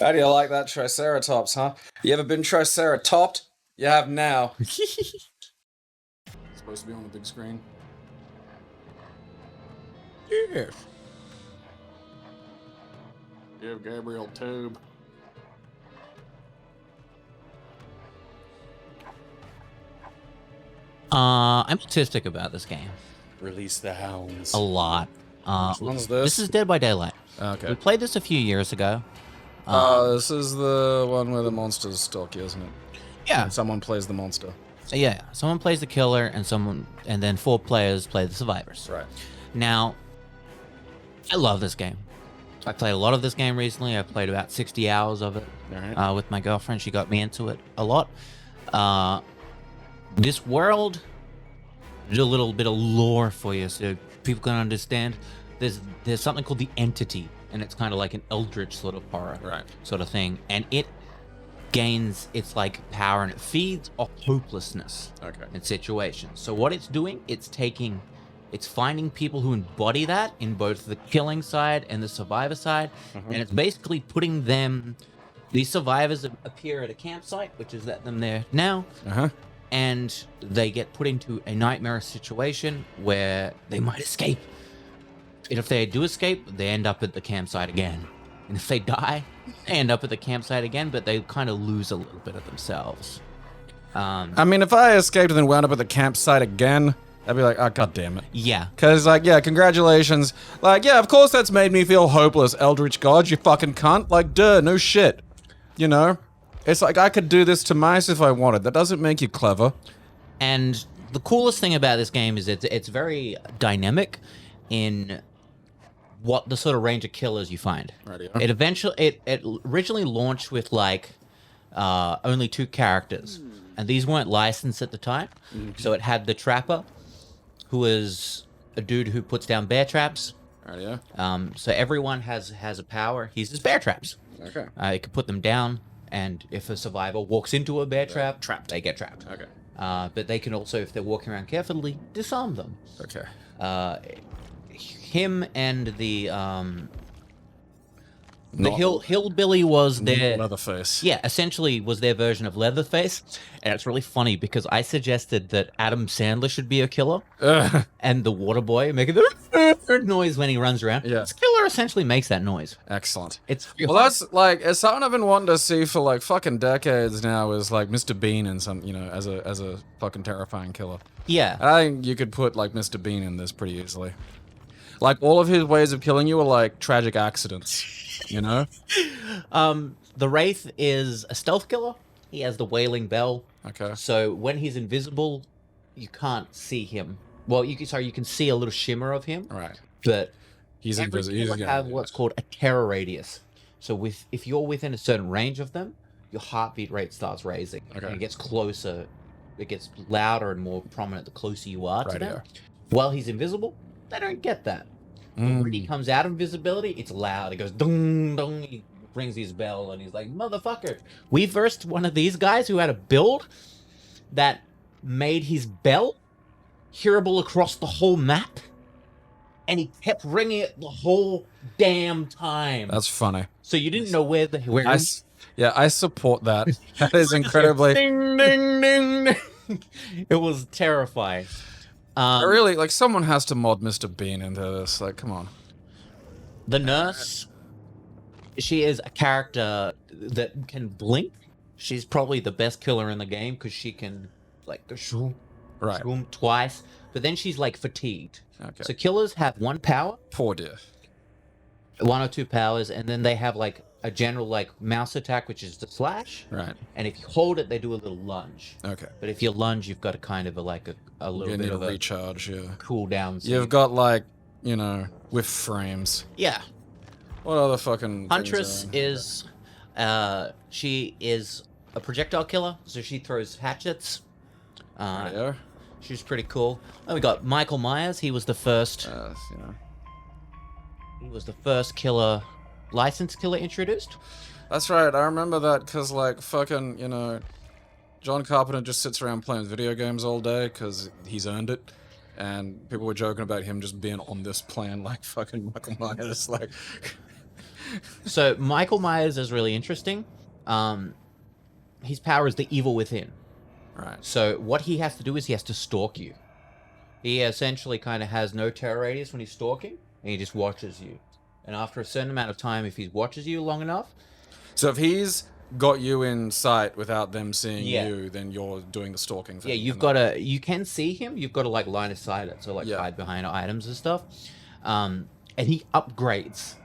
How do you like that Triceratops, huh? You ever been Triceratopped? You have now. Supposed to be on the big screen. Yes. Give Gabriel tube. I'm autistic about this game. Release the hounds. A lot. Which one's this? This is Dead by Daylight. Okay. We played this a few years ago. This is the one where the monsters stalk you, isn't it? Yeah. And someone plays the monster. Yeah. Someone plays the killer, and then 4 players play the survivors. Right. Now, I love this game. I played a lot of this game recently. I played about 60 hours of it with my girlfriend. She got me into it a lot. This world, there's a little bit of lore for you so people can understand. There's something called the Entity, and it's kind of like an eldritch sort of horror sort of thing. And it gains its like power, and it feeds off hopelessness in situations. So what it's doing, it's finding people who embody that in both the killing side and the survivor side, and it's basically putting them. These survivors appear at a campsite, which is them there now, and they get put into a nightmarish situation where they might escape. And if they do escape, they end up at the campsite again. And if they die, they end up at the campsite again, but they kind of lose a little bit of themselves. I mean, if I escaped and then wound up at the campsite again, I'd be like, oh, god damn it. Yeah. Because, like, yeah, congratulations. Like, yeah, of course that's made me feel hopeless, Eldritch God, you fucking cunt. Like, duh, no shit. You know? It's like I could do this to mice if I wanted. That doesn't make you clever. And the coolest thing about this game is it's very dynamic in what the sort of range of killers you find. It originally launched with like only 2 characters, and these weren't licensed at the time. So it had the Trapper, who is a dude who puts down bear traps. So everyone has a power. He's his bear traps. You can put them down, and if a survivor walks into a bear trap, they get trapped. But they can also, if they're walking around carefully, disarm them. Him and the hillbilly was their Leatherface. Yeah, essentially was their version of Leatherface, and it's really funny because I suggested that Adam Sandler should be a killer, and the water boy making the noise when he runs around. Yeah, this killer essentially makes that noise. Excellent. Well, that's like it's something I've been wanting to see for like fucking decades now. Is like Mr. Bean and some, you know, as a fucking terrifying killer. Yeah, I think you could put like Mr. Bean in this pretty easily. Like all of his ways of killing you are like tragic accidents. You know? The Wraith is a stealth killer. He has the wailing bell. So when he's invisible, you can't see him. Well, you can see a little shimmer of him. But he's invisible. He's have what's called a terror radius. So if you're within a certain range of them, your heartbeat rate starts raising. And it gets closer. It gets louder and more prominent the closer you are to them. While he's invisible, they don't get that. When he comes out of invisibility, it's loud. It goes dong dong. He rings his bell and he's like, "Motherfucker!" We versed one of these guys who had a build that made his bell hearable across the whole map, and he kept ringing it the whole damn time. That's funny. So you didn't know where I support that. That is incredibly. Ding ding ding ding. It was terrifying. Really, like someone has to mod Mr. Bean into this. Like, come on. The nurse, she is a character that can blink. She's probably the best killer in the game because she can like go shoom twice. But then she's like fatigued. So killers have 1 power. Poor dear. 1 or 2 powers, and then they have like a general like mouse attack, which is the slash. And if you hold it, they do a little lunge. But if you lunge, you've got a kind of a little bit of a recharge, cool down. You've got like, you know, whiff frames. Yeah. What other fucking Huntress is she is a projectile killer, so she throws hatchets. She's pretty cool. Then we got Michael Myers. He was the first. He was the first licensed killer introduced. That's right. I remember that because, like, fucking, you know, John Carpenter just sits around playing video games all day because he's earned it. And people were joking about him just being on this plan like fucking Michael Myers. Like, So Michael Myers is really interesting. His power is the evil within. Right. So what he has to do is he has to stalk you. He essentially kind of has no terror radius when he's stalking, and he just watches you. And after a certain amount of time, if he watches you long enough, So if he's got you in sight without them seeing Yeah. you, then you're doing the stalking thing. yeah, you can see him. You've got to like line of sight it, so like Yeah. hide behind items and stuff. And he upgrades.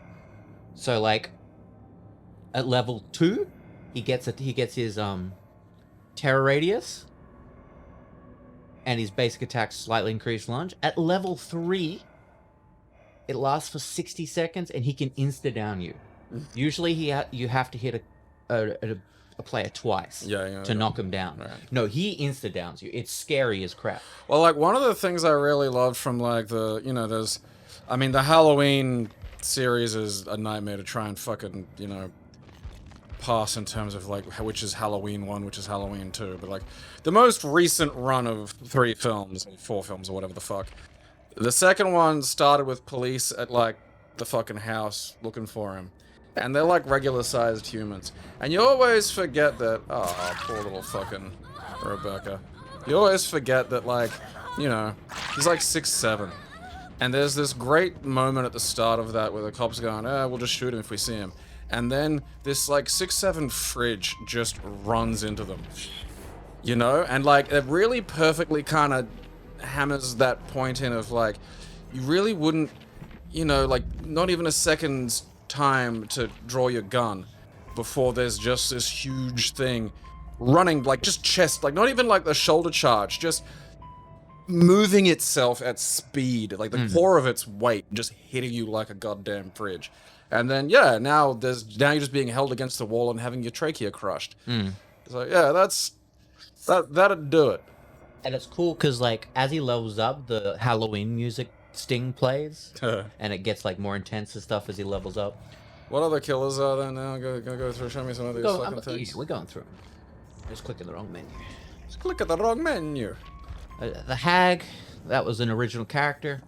So like at level 2, he gets his terror radius and his basic attack slightly increased lunge. At level 3, it lasts for 60 seconds and he can insta down you. Usually you have to hit a player twice to knock him down. Right. No, he insta downs you. It's scary as crap. Well, like, one of the things I really loved from, like, the Halloween series is a nightmare to try and fucking, pass in terms of, like, which is Halloween 1, which is Halloween 2. But, like, the most recent run of 3 films, or 4 films, or whatever the fuck. The second one started with police at, like, the fucking house looking for him. And they're, like, regular-sized humans. And you always forget that... Oh, poor little fucking Rebecca. You always forget that, like, he's, like, 6'7". And there's this great moment at the start of that where the cop's going, we'll just shoot him if we see him. And then this, like, 6'7" fridge just runs into them. And, like, it really perfectly kind of hammers that point in of, like, you really wouldn't, like, not even a second's time to draw your gun before there's just this huge thing running, like, just chest, like, not even, like, the shoulder charge, just moving itself at speed, like, the core of its weight just hitting you like a goddamn fridge. And then, now you're just being held against the wall and having your trachea crushed. So, that'd do it. And it's cool because, like, as he levels up, the Halloween music Sting plays, and it gets, like, more intense and stuff as he levels up. What other killers are there now? Go through, show me some of these fucking things. We're going through them. Just clicking the wrong menu. Just click at the wrong menu. The Hag, that was an original character.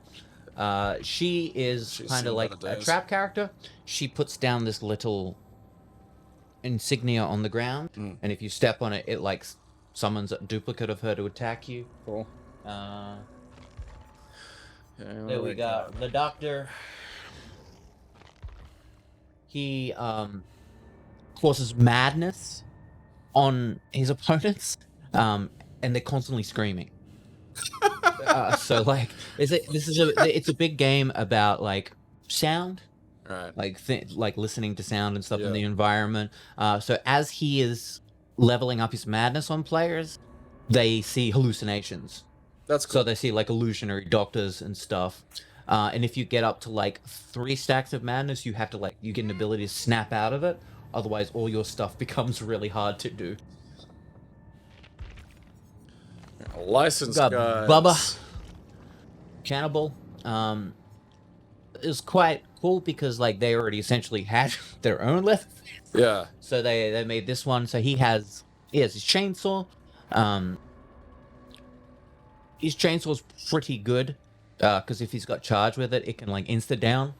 She is kind of like a trap character. She puts down this little insignia on the ground, and if you step on it, it, like, summons a duplicate of her to attack you. Cool. There we got the Doctor. He causes madness on his opponents, and they're constantly screaming. So, like, it's a big game about, like, sound, right? Like listening to sound and stuff in the environment. So as he is leveling up his madness on players, they see hallucinations. That's cool. So they see, like, illusionary doctors and stuff. And if you get up to, like, 3 stacks of madness, you have to, like, you get an ability to snap out of it. Otherwise, all your stuff becomes really hard to do. License got guys. Bubba, Cannibal. It was quite cool because, like, they already essentially had their own left. Yeah. So they made this one. So he has his chainsaw. His chansaw's pretty good, because if he's got charge with it, it can, like, insta down.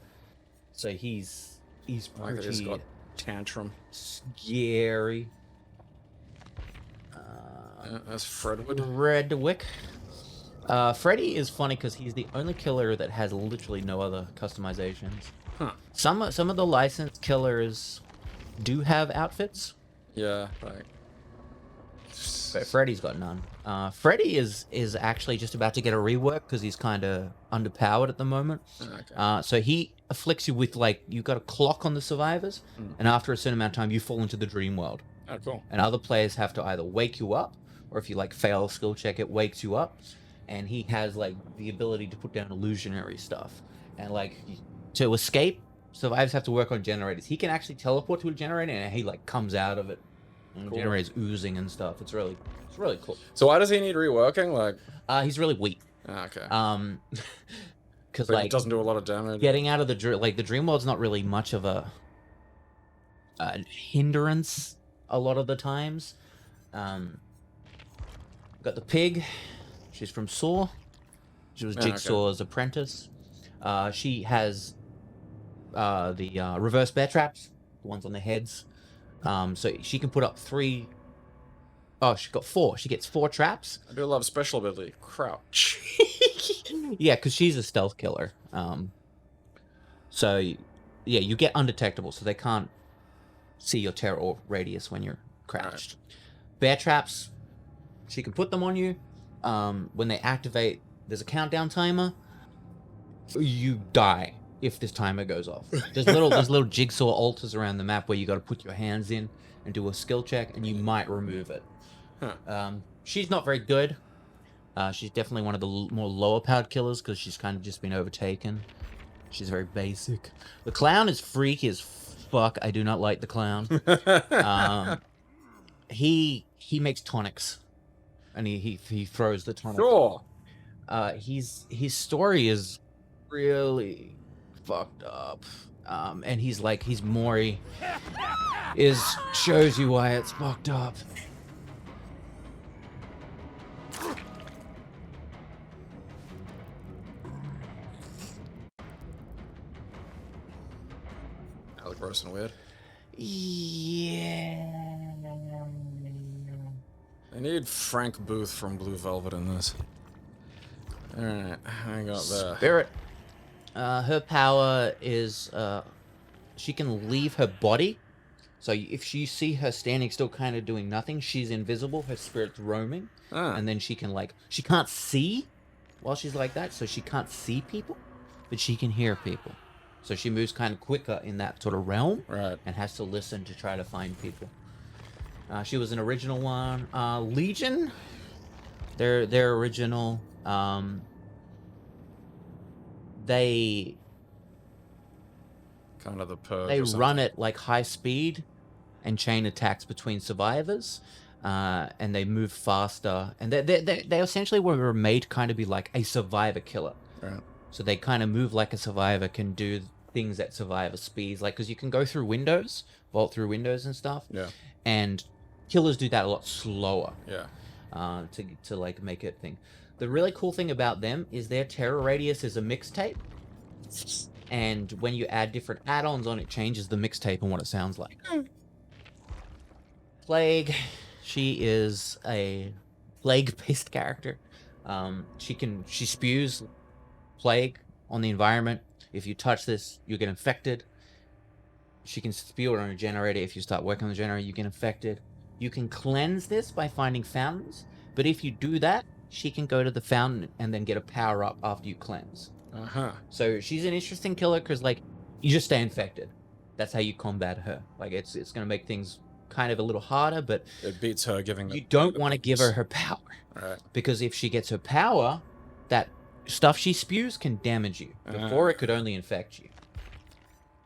So he's pretty He's got tantrum. scary. That's Fredwood. Redwick. Freddy is funny because he's the only killer that has literally no other customizations. Huh. Some of the licensed killers do have outfits. Yeah, like. But Freddy's got none. Freddy is actually just about to get a rework because he's kind of underpowered at the moment. Okay. So he afflicts you with, like, you've got a clock on the survivors, and after a certain amount of time, you fall into the dream world. Oh, cool. And other players have to either wake you up, or if you, like, fail a skill check, it wakes you up. And he has, like, the ability to put down illusionary stuff. And, like, to escape, survivors have to work on generators. He can actually teleport to a generator, and he, like, comes out of it. And the generator's oozing and stuff. It's really cool. So why does he need reworking? Like, He's really weak. Okay. Because, So like, it doesn't do a lot of damage. getting out of the dream world's not really much of a hindrance a lot of the times. Got the pig. She's from Saw. She was Jigsaw's apprentice. She has the reverse bear traps, the ones on the heads. So she can put up 3. Oh, she got 4. She gets 4 traps. I do love special ability. Crouch. Yeah, because she's a stealth killer. So yeah, you get undetectable, so they can't see your terror radius when you're crouched. Right. Bear traps, she can put them on you. When they activate, there's a countdown timer. You die if this timer goes off. There's little jigsaw altars around the map where you got to put your hands in and do a skill check, and you might remove it. Huh. She's not very good. She's definitely one of the more lower powered killers because she's kind of just been overtaken. She's very basic. The clown is freaky as fuck. I do not like the clown. He makes tonics, and he throws the tonic. Sure. His story is really fucked up. And he's Maury shows you why it's fucked up. I look gross and weird. Yeah. I need Frank Booth from Blue Velvet in this. Alright, I got the Spirit. Her power is she can leave her body. So if you see her standing still kind of doing nothing, she's invisible, her spirit's roaming. And then she can she can't see while she's like that, so she can't see people, but she can hear people. So she moves kind of quicker in that sort of realm, right, and has to listen to try to find people. She was an original one. Legion, they're original. They kind of the purge. They run at like high speed and chain attacks between survivors, and they move faster. And they essentially were made to kind of be like a survivor killer. Right. So they kind of move like a survivor, can do things at survivor speeds, like because you can go through windows, vault through windows and stuff. Yeah. And killers do that a lot slower. Yeah. To like make it thing. The really cool thing about them is their terror radius is a mixtape. And when you add different add-ons on, it changes the mixtape and what it sounds like. Plague, she is a plague-based character. She spews plague on the environment. If you touch this, you get infected. She can spew it on a generator. If you start working on the generator, you get infected. You can cleanse this by finding fountains, but if you do that, she can go to the fountain and then get a power-up after you cleanse. So she's an interesting killer because, like, you just stay infected. That's how you combat her. Like, it's going to make things kind of a little harder, but it beats her giving. You don't want to give her power, right? Because if she gets her power, that stuff she spews can damage you. Before it could only infect you.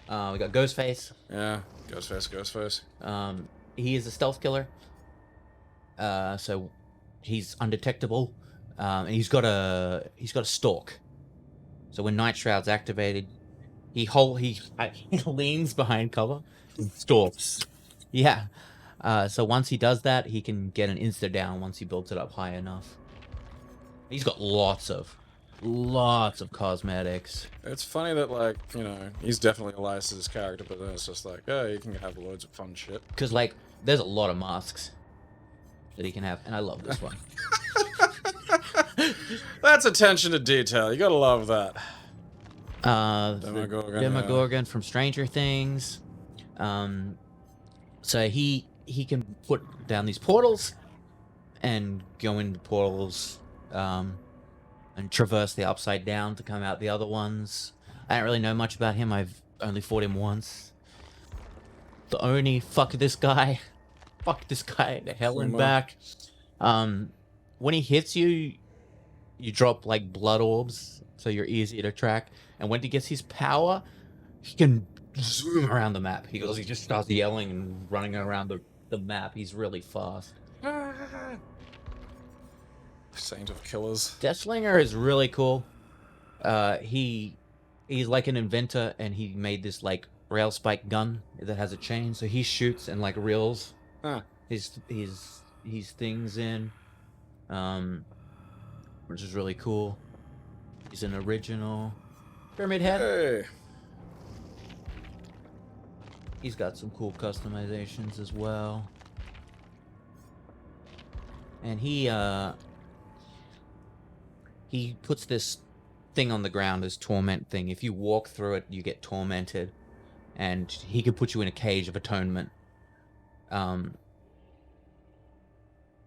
We got Ghostface. Yeah, Ghostface. He is a stealth killer. So he's undetectable, and he's got a stalk. So when Night Shroud's activated, he leans behind cover and stalks. Yeah. So once he does that, he can get an insta down once he builds it up high enough. He's got lots of cosmetics. It's funny that, like, you know, he's definitely Elias's character, but then it's just like, oh, you can have loads of fun shit. Because, like, there's a lot of masks that he can have, and I love this one. That's attention to detail. You gotta love that. Demogorgon from Stranger Things. So he can put down these portals and go into portals and traverse the upside down to come out the other ones. I don't really know much about him. I've only fought him once. The Oni, fuck this guy to hell and back. When he hits you, you drop like blood orbs, so you're easier to track. And when he gets his power, he can zoom around the map. He just starts yelling and running around the map. He's really fast. Saint of killers. Deathslinger is really cool. He's like an inventor, and he made this like rail spike gun that has a chain, so he shoots and like reels his things in, which is really cool. He's an original Pyramid Head. Hey. He's got some cool customizations as well. And he puts this thing on the ground, this torment thing. If you walk through it, you get tormented. And he could put you in a cage of atonement. And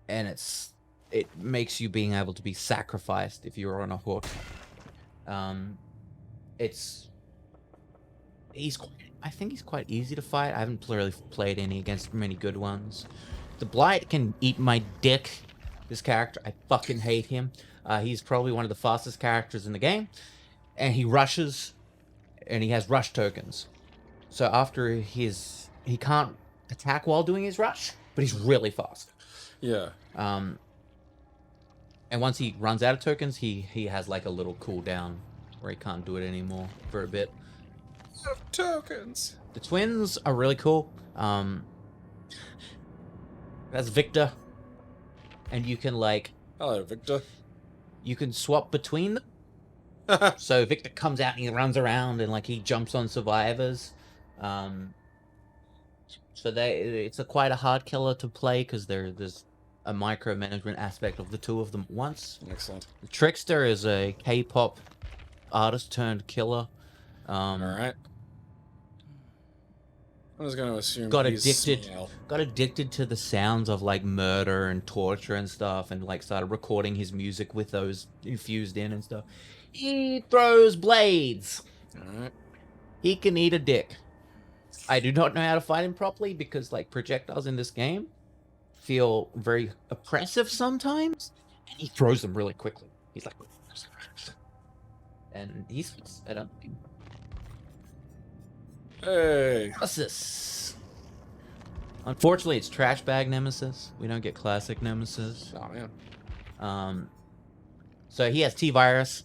it makes you being able to be sacrificed if you're on a hook. I think he's quite easy to fight. I haven't really played any against many good ones. The Blight can eat my dick. This character, I fucking hate him. He's probably one of the fastest characters in the game. And he rushes, and he has rush tokens. So after he can't attack while doing his rush, but he's really fast. Yeah. And once he runs out of tokens, he has like a little cooldown where he can't do it anymore for a bit. Tokens. The twins are really cool. That's Victor, and you can like. Hello, Victor. You can swap between them. So Victor comes out and he runs around and like he jumps on survivors. So it's quite a hard killer to play because there's a micromanagement aspect of the two of them at once. Excellent. The Trickster is a K-pop artist turned killer. All right. I was going to assume got he's addicted to the sounds of like murder and torture and stuff, and like started recording his music with those infused in and stuff. He throws blades. All right. He can eat a dick. I do not know how to fight him properly because like projectiles in this game feel very oppressive sometimes, and he throws them really quickly. He's like, and he's I don't. Hey. Nemesis. Unfortunately, it's trash bag Nemesis. We don't get classic Nemesis. Oh man. So he has T-virus.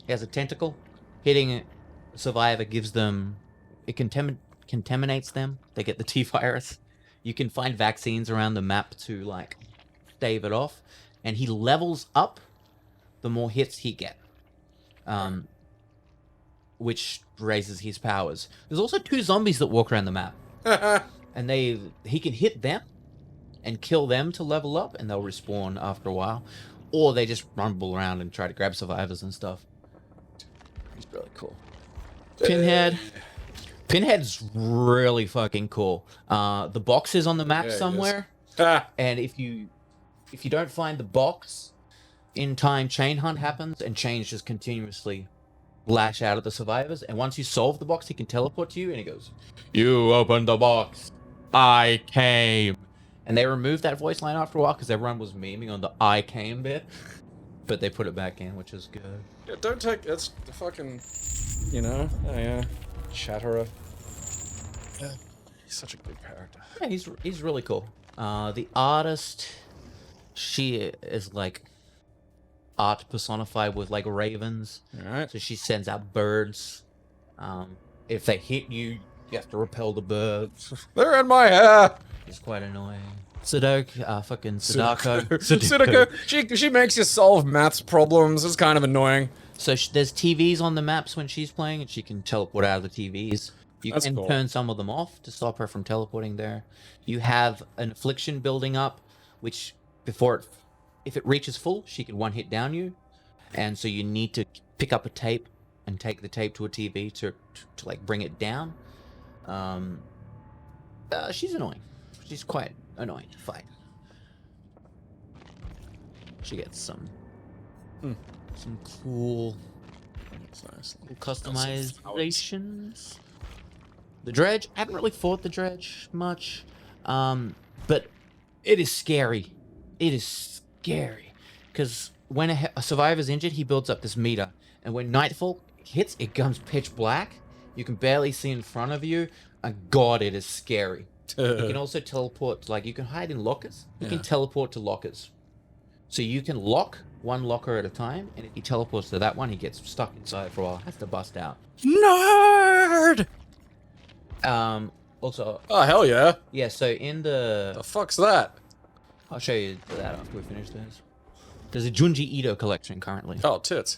He has a tentacle. Hitting a survivor gives them. It contaminates them. They get the T-virus. You can find vaccines around the map to like stave it off, and he levels up the more hits he get. Which raises his powers. There's also 2 zombies that walk around the map. And he can hit them and kill them to level up, and they'll respawn after a while. Or they just rumble around and try to grab survivors and stuff. It's really cool. Pinhead. Pinhead's really fucking cool. The box is on the map somewhere. And if you don't find the box in time, chain hunt happens, and chains just continuously lash out at the survivors, and once you solve the box, he can teleport to you, and he goes, "You opened the box. I came." And they removed that voice line after a while because everyone was memeing on the "I came" bit, but they put it back in, which is good. Yeah, don't take that's the fucking, Chatterer. Yeah, he's such a good character. Yeah, he's really cool. The artist, she is like art personified with like ravens. All right. So she sends out birds. If they hit you, you have to repel the birds. They're in my hair. It's quite annoying. Sadako. Sadako. She makes you solve maths problems. It's kind of annoying. So there's TVs on the maps when she's playing, and she can teleport out of the TVs. You That's can cool. turn some of them off to stop her from teleporting there. You have an affliction building up, which if it reaches full, she can one hit down you, and so you need to pick up a tape and take the tape to a TV to like bring it down. She's annoying. She's quite annoying to fight. She gets some cool customizations. The Dredge, I haven't really fought the Dredge much, but it is scary. It is scary because when a survivor's injured, he builds up this meter, and when nightfall hits, it becomes pitch black. You can barely see in front of you, and God, it is scary. You can also teleport, like you can hide in lockers. You can teleport to lockers, so you can lock one locker at a time, and if he teleports to that one, he gets stuck inside for a while, has to bust out. Nerd. Also, Oh hell yeah. yeah, so in The fuck's that? I'll show you that after we finish this. There's a Junji Ito collection currently. Oh tits.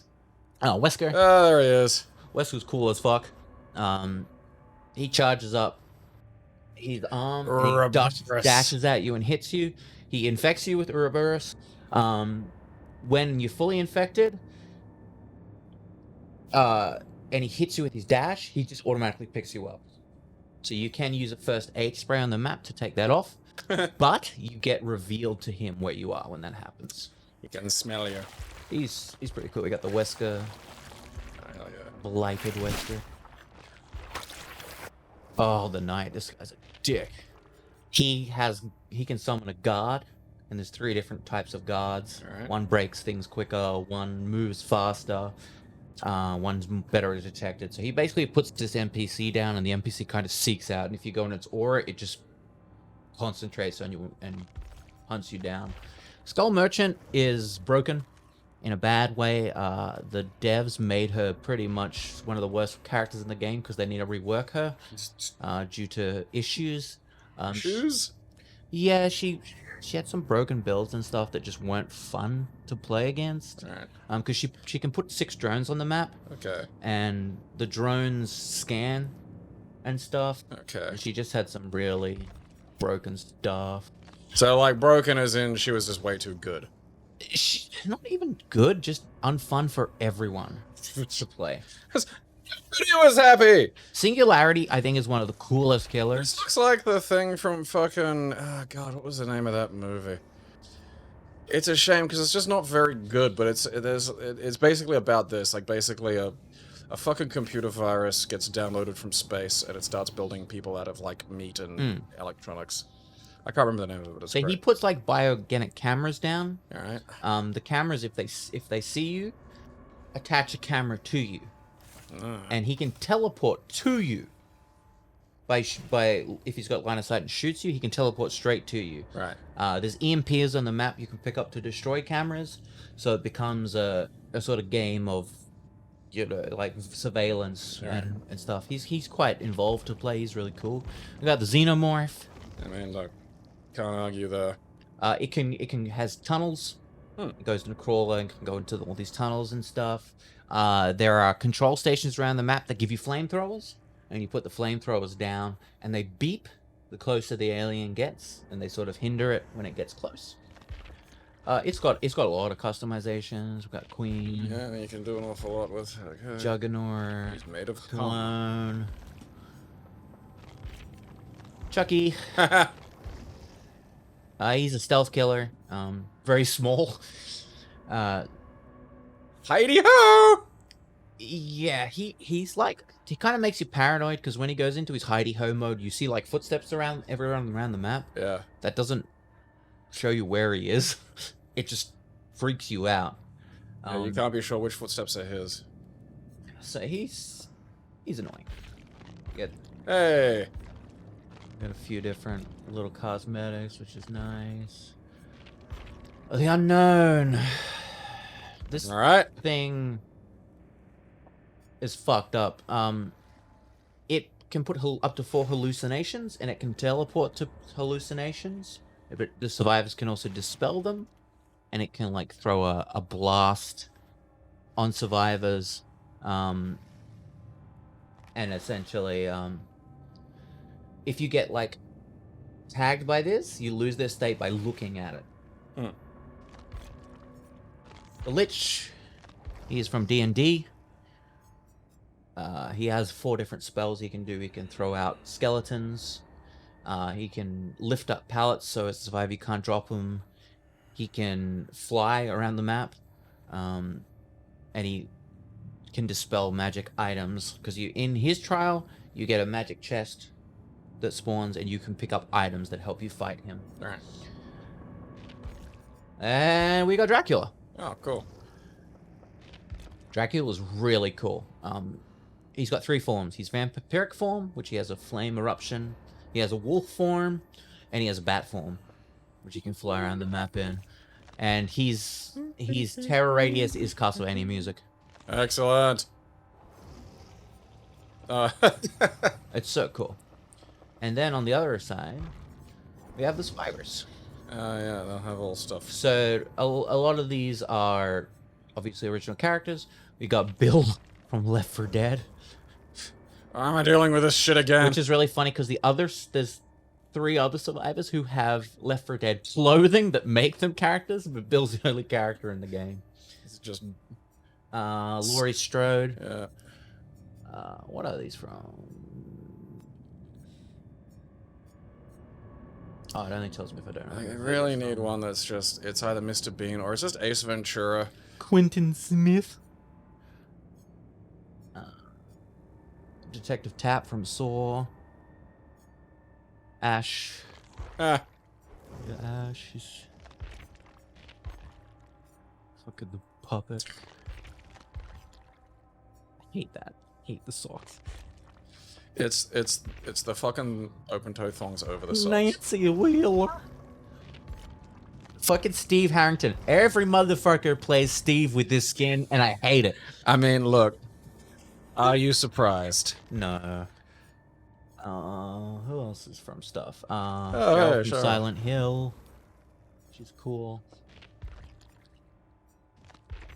Oh, Wesker. Oh, there he is. Wesker's cool as fuck. He charges up He's armed. He Ouroboros. dashes at you and hits you. He infects you with Ouroboros. When you're fully infected, and he hits you with his dash, he just automatically picks you up. So you can use a first aid spray on the map to take that off, but you get revealed to him where you are when that happens. He can smell you. He's pretty cool. We got the Wesker, Hell yeah. blighted Wesker. Oh, the knight. This guy's a dick. He can summon a guard, and there's 3 different types of guards. Alright. One breaks things quicker, one moves faster, one's better detected. So he basically puts this NPC down, and the NPC kind of seeks out. And if you go in its aura, it just concentrates on you and hunts you down. Skull Merchant is broken in a bad way. The devs made her pretty much one of the worst characters in the game because they need to rework her due to issues. Shoes? Yeah, she had some broken builds and stuff that just weren't fun to play against. Alright. Because she can put 6 drones on the map, Okay. and the drones scan and stuff. Okay. And she just had some really broken stuff. So, like, broken as in she was just way too good. Not even good, just unfun for everyone to play. Video was happy! Singularity, I think, is one of the coolest killers. This looks like the thing from fucking... Oh, God, what was the name of that movie? It's a shame, because it's just not very good, but it's basically about this. Like, basically a fucking computer virus gets downloaded from space, and it starts building people out of, like, meat and electronics. I can't remember the name of it, but it's So great. he puts, like, biogenic cameras down. Alright. The cameras, if they see you, attach a camera to you. And he can teleport to you. By if he's got line of sight and shoots you, he can teleport straight to you. Right. There's EMPs on the map you can pick up to destroy cameras, so it becomes a sort of game of, you know, like surveillance and stuff. He's quite involved to play. He's really cool. We got the Xenomorph. I mean, look, can't argue there. It can has tunnels. It goes in a crawler and can go into all these tunnels and stuff. There are control stations around the map that give you flamethrowers, and you put the flamethrowers down, and they beep the closer the alien gets, and they sort of hinder it when it gets close. It's got a lot of customizations. We've got Queen. Yeah, you can do an awful lot with. Okay. Juggernaut. He's made of Clone. Chucky. He's a stealth killer. Very small. Heidi ho! Yeah, he's like, he kind of makes you paranoid because when he goes into his hidey ho mode, you see like footsteps everywhere around the map. Yeah. That doesn't show you where he is. It just freaks you out. Yeah, you can't be sure which footsteps are his. So he's annoying. Hey. Got a few different little cosmetics, which is nice. The unknown. This thing is fucked up. It can put up to 4 hallucinations, and it can teleport to hallucinations. But the survivors can also dispel them, and it can like throw a blast on survivors. And essentially, if you get like tagged by this, you lose their state by looking at it. The Lich, he is from D&D. He has 4 different spells he can do. He can throw out skeletons. He can lift up pallets so as a survivor you can't drop them. He can fly around the map. And he can dispel magic items. Because in his trial, you get a magic chest that spawns, and you can pick up items that help you fight him. Alright. And we got Dracula. Oh, cool. Dracula's really cool. He's got 3 forms. He's vampiric form, which he has a flame eruption. He has a wolf form, and he has a bat form, which he can fly around the map in. And his terror radius is Castlevania music. Excellent. It's so cool. And then on the other side, we have the survivors. Yeah, they'll have all stuff. So a lot of these are obviously original characters. We got Bill from Left 4 Dead. Why am I dealing with this shit again? Which is really funny because the others, there's 3 other survivors who have Left 4 Dead clothing that make them characters, but Bill's the only character in the game. It's just Laurie Strode. yeah. What are these from? Oh, it only tells me if I don't I remember. really need one that's just it's either Mr. Bean or it's just Ace Ventura. Quentin Smith. Detective Tapp from Saw. Ash. Ah, Yeah, Ash is... Look at the puppet. I hate that. Hate the socks. it's the fucking open toe thongs over the socks. Nancy Wheeler. Fucking Steve Harrington. Every motherfucker plays Steve with this skin, and I hate it. I mean, look. Are you surprised? No. Who else is from stuff? Oh, Cheryl yeah, from sure. Silent Hill. She's cool.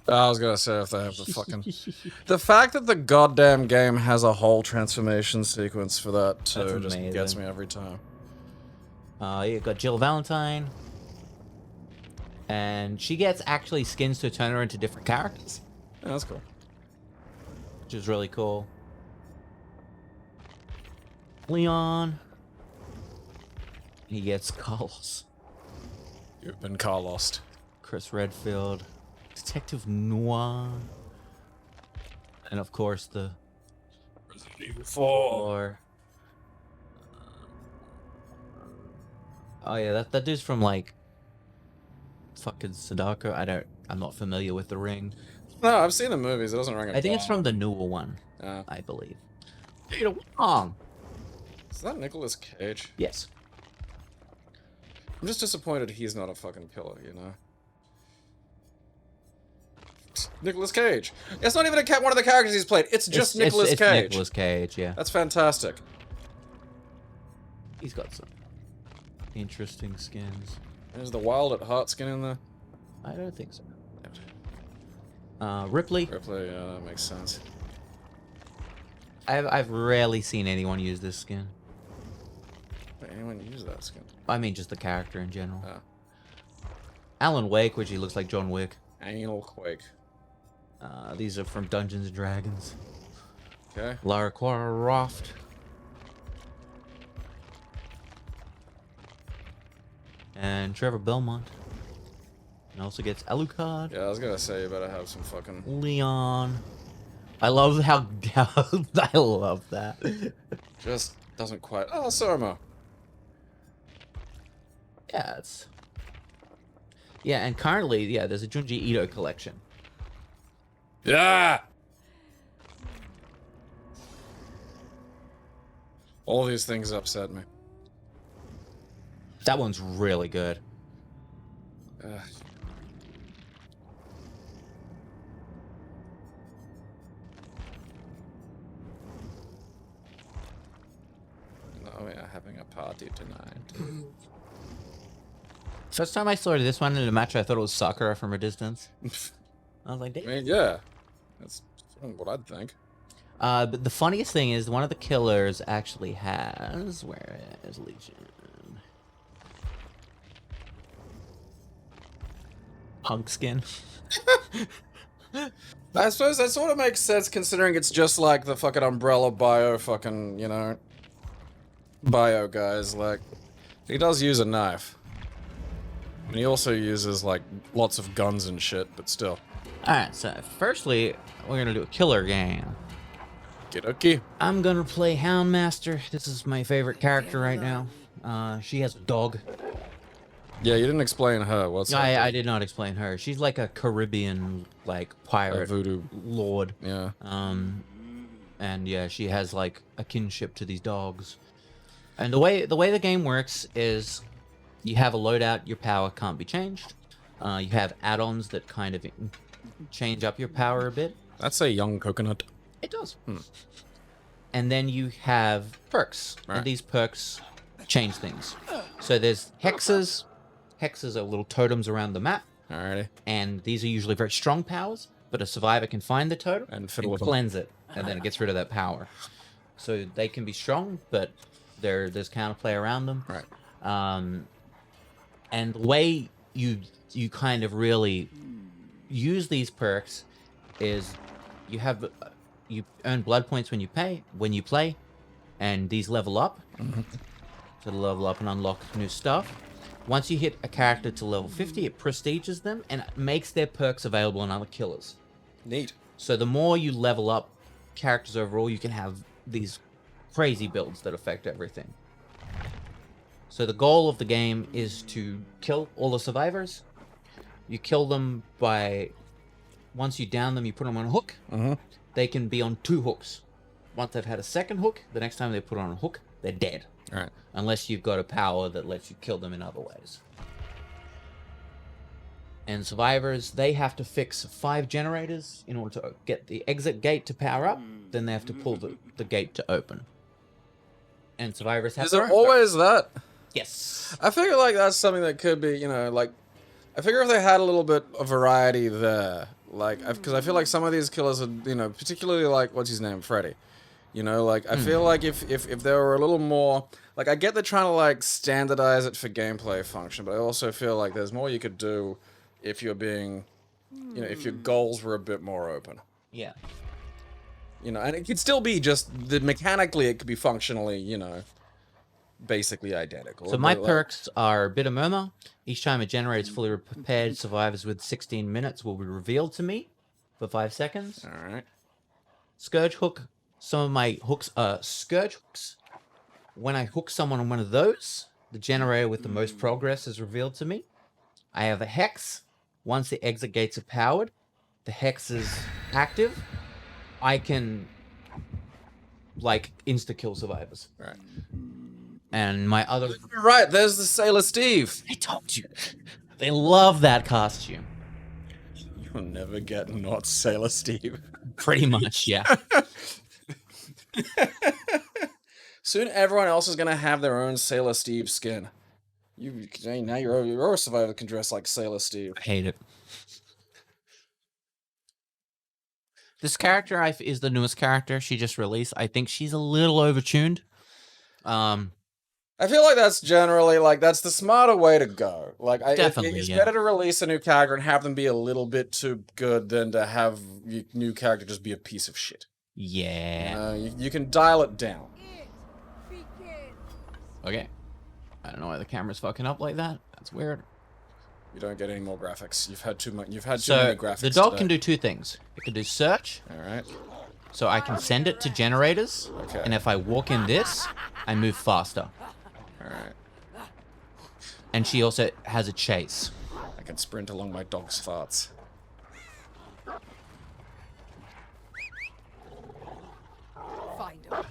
I was gonna say if they have the fucking the fact that the goddamn game has a whole transformation sequence for that too That's just amazing. gets me every time. You got Jill Valentine. And she gets actually skins to turn her into different characters, Yeah, that's cool. which is really cool. Leon. He gets Carlos. You've been car lost. Chris Redfield. Detective Noir. And of course the Resident Evil 4. or oh yeah, that dude's from like fucking Sadako. I'm not familiar with The Ring. No, I've seen the movies. It doesn't ring a I think it's bell. from the newer one, Yeah. I believe. Peter Wong. Is that Nicolas Cage? Yes. I'm just disappointed he's not a fucking pillar, you know? Nicolas Cage. It's not even one of the characters he's played. It's just Nicolas it's Cage. Nicolas Cage, yeah. That's fantastic. He's got some interesting skins. There's the Wild at Heart skin in there. I don't think so. Ripley. Ripley, yeah, that makes sense. I've rarely seen anyone use this skin. Did anyone use that skin? I mean, just the character in general. Oh. Alan Wake, which he looks like John Wick. Anal Quake. These are from Dungeons and Dragons. Okay. Lara Croft. And Trevor Belmont. And also gets Alucard. Yeah, I was gonna say you better have some fucking... Leon. I love how I love that. Just doesn't quite... Oh, Surma. Yeah, it's... Yeah, and currently, yeah, there's a Junji Ito collection. Yeah! All these things upset me. That one's really good. Ugh. No, we are having a party tonight. First time I saw this one in a match, I thought it was Sakura from a distance. I was like, I damn. mean, yeah. That's what I'd think. But the funniest thing is one of the killers actually has... Where is Legion? Punk skin. I suppose that sort of makes sense considering it's just like the fucking Umbrella Bio fucking, you know, Bio guys. Like, he does use a knife. And he also uses, like, lots of guns and shit, but still. Alright, so firstly, we're gonna do a killer game. Okie I'm gonna play Houndmaster. This is my favorite character right now. She has a dog. Yeah, you didn't explain her. What's that? I did not explain her. She's like a Caribbean, like, pirate voodoo. lord. Yeah. And yeah, she has like a kinship to these dogs. And the way the game works is you have a loadout, your power can't be changed. You have add-ons that kind of change up your power a bit. That's a young coconut. It does. And then you have perks. Right. And these perks change things. So there's hexes. Hexes are little totems around the map. Alrighty. And these are usually very strong powers, but a survivor can find the totem And fiddle with them. cleanse it, and then it gets rid of that power. So they can be strong, but There's counterplay around them. Right. And the way you kind of really use these perks is you earn blood points when you play, and these level up. So to level up and unlock new stuff. Once you hit a character to level 50, it prestiges them and it makes their perks available on other killers. Neat. So the more you level up characters overall, you can have these crazy builds that affect everything. So the goal of the game is to kill all the survivors. You kill them by... Once you down them, you put them on a hook. They can be on 2 hooks. Once they've had a second hook, the next time they put on a hook, they're dead. Right. Unless you've got a power that lets you kill them in other ways. And survivors, they have to fix 5 generators in order to get the exit gate to power up. Then they have to pull the gate to open. And survivors have Is there always that? Yes. I figure like that's something that could be, you know, like I figure if they had a little bit of variety there, like because I feel like some of these killers are, you know, particularly like what's his name, Freddy. You know, like I feel like if there were a little more, like I get they're trying to like standardize it for gameplay function, but I also feel like there's more you could do if you're being, you know, if your goals were a bit more open. Yeah. You know, and it could still be just mechanically, it could be functionally, you know, basically identical. So my perks are Bitter Murmur. Each time a generator is fully repaired, survivors with 16 minutes will be revealed to me for 5 seconds. All right. Scourge Hook. Some of my hooks are Scourge Hooks. When I hook someone on one of those, the generator with the most progress is revealed to me. I have a Hex. Once the exit gates are powered, the Hex is active. I can, like, insta-kill survivors. Right. And my other... Right, there's the Sailor Steve. I told you. They love that costume. You'll never get not Sailor Steve. Pretty much, yeah. Soon everyone else is gonna have their own Sailor Steve skin. Now you're a survivor that can dress like Sailor Steve. I hate it. This character is the newest character she just released. I think she's a little overtuned. I feel like that's generally like that's the smarter way to go. Like, Definitely, it's yeah. better to release a new character and have them be a little bit too good than to have your new character just be a piece of shit. Yeah. You can dial it down. Okay. I don't know why the camera's fucking up like that. That's weird. You don't get any more graphics. You've had too much. You've had too So many graphics. the dog today. can do 2 things. It can do search. All right. So I can send it to generators. Okay. And if I walk in this, I move faster. All right. And she also has a chase. I can sprint along my dog's farts. Find her.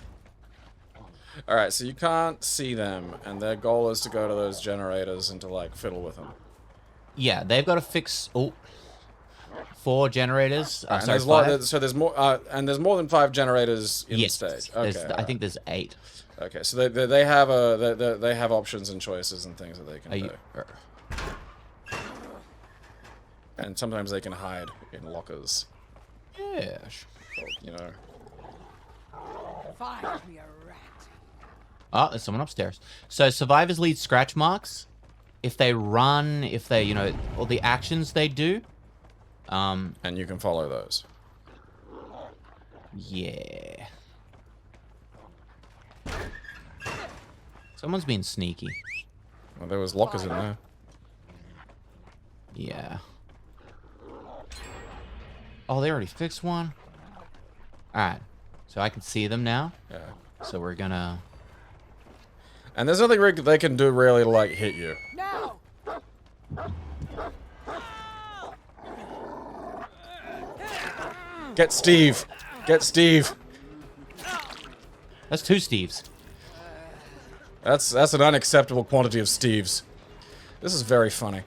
All right, so you can't see them, and their goal is to go to those generators and to like fiddle with them. Yeah, they've got to fix 4 generators. And Sorry, there's 5. so there's more, and there's more than 5 generators in Yes, the stage. there's- Okay, I think there's 8. Okay, so they have they have options and choices and things that they can do, and sometimes they can hide in lockers. Yeah. You know. Find me a rat. Oh, there's someone upstairs. So survivors leave scratch marks. If they run, if they, you know, all the actions they do. And you can follow those. Yeah. Someone's being sneaky. Well, there was lockers in there. Yeah. Oh, they already fixed one? Alright. So I can see them now. Yeah. So we're gonna... And there's nothing they can do really to like hit you. Now. Get Steve. Get Steve. That's 2 Steves. That's an unacceptable quantity of Steves. This is very funny.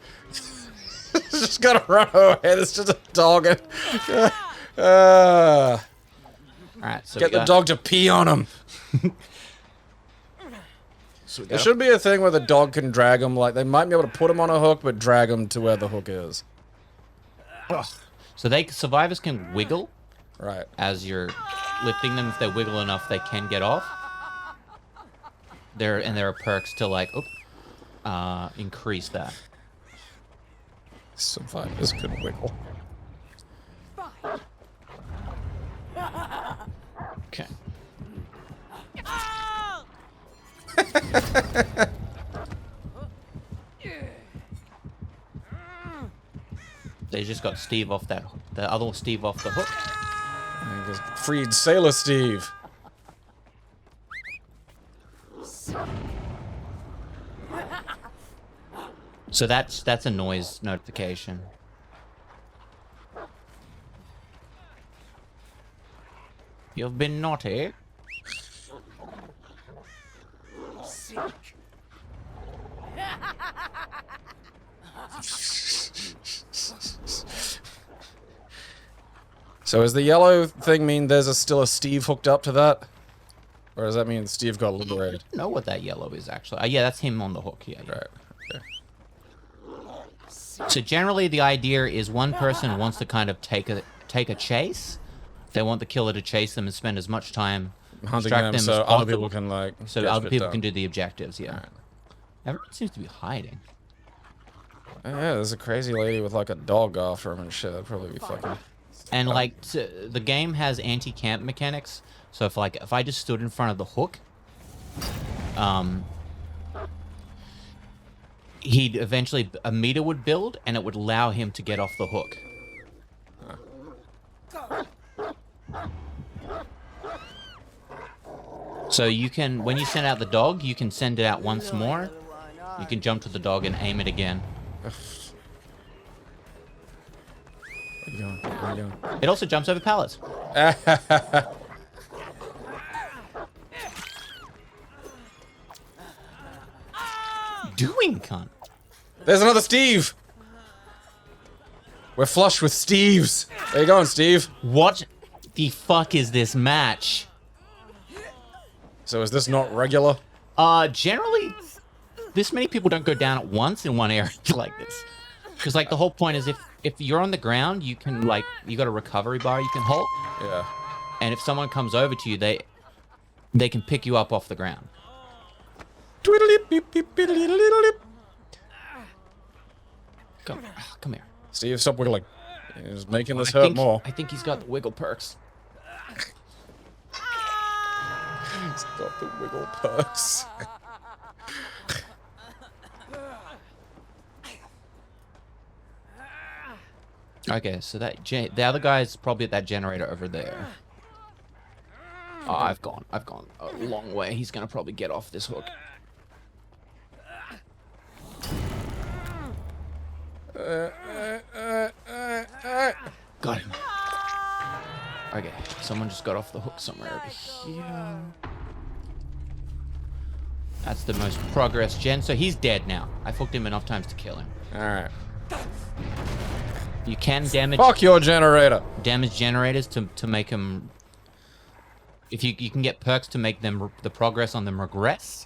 Just gotta run away. It's just a dog. Alright, so Get the dog to pee on him. So we There got should be a thing where the dog can drag him. Like, they might be able to put him on a hook, but drag him to where the hook is. So survivors can wiggle Right. as you're lifting them. If they wiggle enough, they can get off. there are perks to like increase that. Survivors can wiggle. Fine. Okay. They just got Steve off the other Steve off the hook. I just freed Sailor Steve. So that's a noise notification. You've been naughty. Sick. So does the yellow thing mean there's still a Steve hooked up to that? Or does that mean Steve got liberated? I don't know what that yellow is actually. Yeah, that's him on the hook. Yeah. Right. Okay. So generally, the idea is one person wants to kind of take a chase. They want the killer to chase them and spend as much time Hunting distract them them so as other possible, people can like. so get other shit people done. can do the objectives. Yeah. Alright. Everyone seems to be hiding. Yeah, there's a crazy lady with like a dog after him and shit. That'd probably be fucking. And like the game has anti-camp mechanics. So if I just stood in front of the hook, he'd eventually a meter would build and it would allow him to get off the hook. So you can, when you send out the dog, you can send it out once more. You can jump to the dog and aim it again. Where you going? Where you going? It also jumps over pallets. Doing, cunt. There's another Steve. We're flush with Steves. Where you going, Steve? What the fuck is this match? So is this not regular? Generally, this many people don't go down at once in one area like this. Because, like, the whole point is if you're on the ground, you can, like, you got a recovery bar you can hold. Yeah. And if someone comes over to you, they can pick you up off the ground. Come here. Steve, stop wiggling. He's making this hurt more. I think he's got the wiggle perks. He's got the wiggle perks. Okay, so the other guy's probably at that generator over there. Oh, I've gone a long way. He's gonna probably get off this hook. Got him. Okay, someone just got off the hook somewhere over here. That's the most progress gen. So he's dead now. I've hooked him enough times to kill him. Alright. You can damage Fuck your generator. generators to make them. If you can get perks to make them the progress on them regress.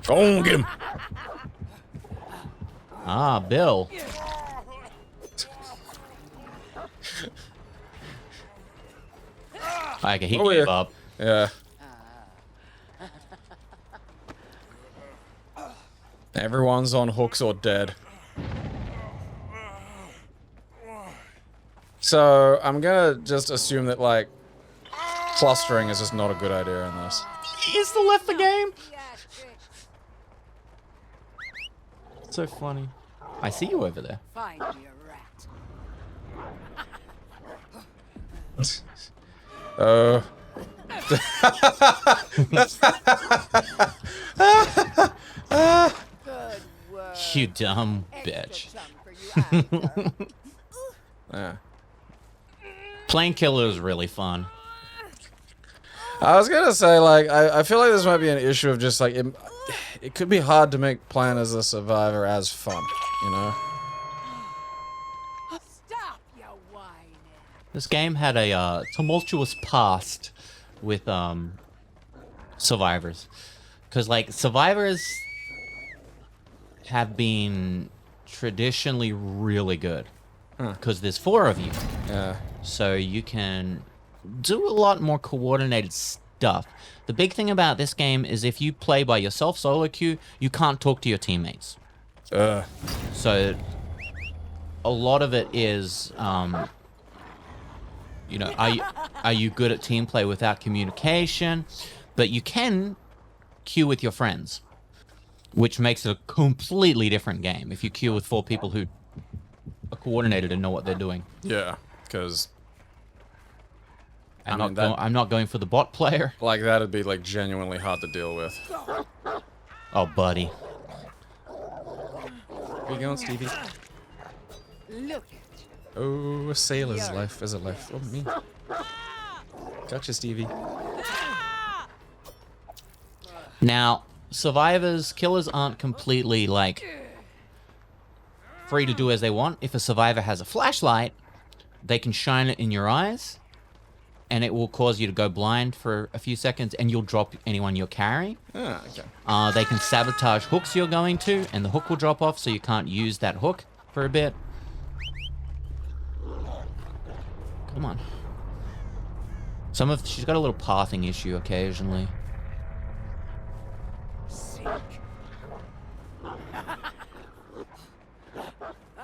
Oh, get him. Ah, Bill. Okay, he gave up. Yeah. Everyone's on hooks or dead. So, I'm gonna just assume that, like, clustering is just not a good idea in this. He still left the game. So funny. I see you over there. Find me a rat. Good work. You dumb bitch. Extra chunk for you after. Yeah. Playing killer is really fun. I was gonna say, like, I feel like this might be an issue of just, like, it could be hard to make playing as a survivor as fun, you know? Stop your whining. This game had a tumultuous past with survivors, because like survivors have been traditionally really good because there's 4 of you, Yeah. so you can do a lot more coordinated stuff. The big thing about this game is if you play by yourself solo queue, you can't talk to your teammates. So a lot of it is, you know, are you good at team play without communication? But you can queue with your friends, which makes it a completely different game if you queue with 4 people who are coordinated and know what they're doing. Yeah, because I'm not going for the bot player. like that'd be like genuinely hard to deal with. Oh, buddy. Where you going, Stevie? Look. Oh, a sailor's life is a life for me. Gotcha, Stevie. Now, survivors, killers aren't completely, like, free to do as they want. If a survivor has a flashlight, they can shine it in your eyes, and it will cause you to go blind for a few seconds, and you'll drop anyone you're carrying. Ah, okay. They can sabotage hooks you're going to, and the hook will drop off, so you can't use that hook for a bit. Come on. She's got a little pathing issue occasionally.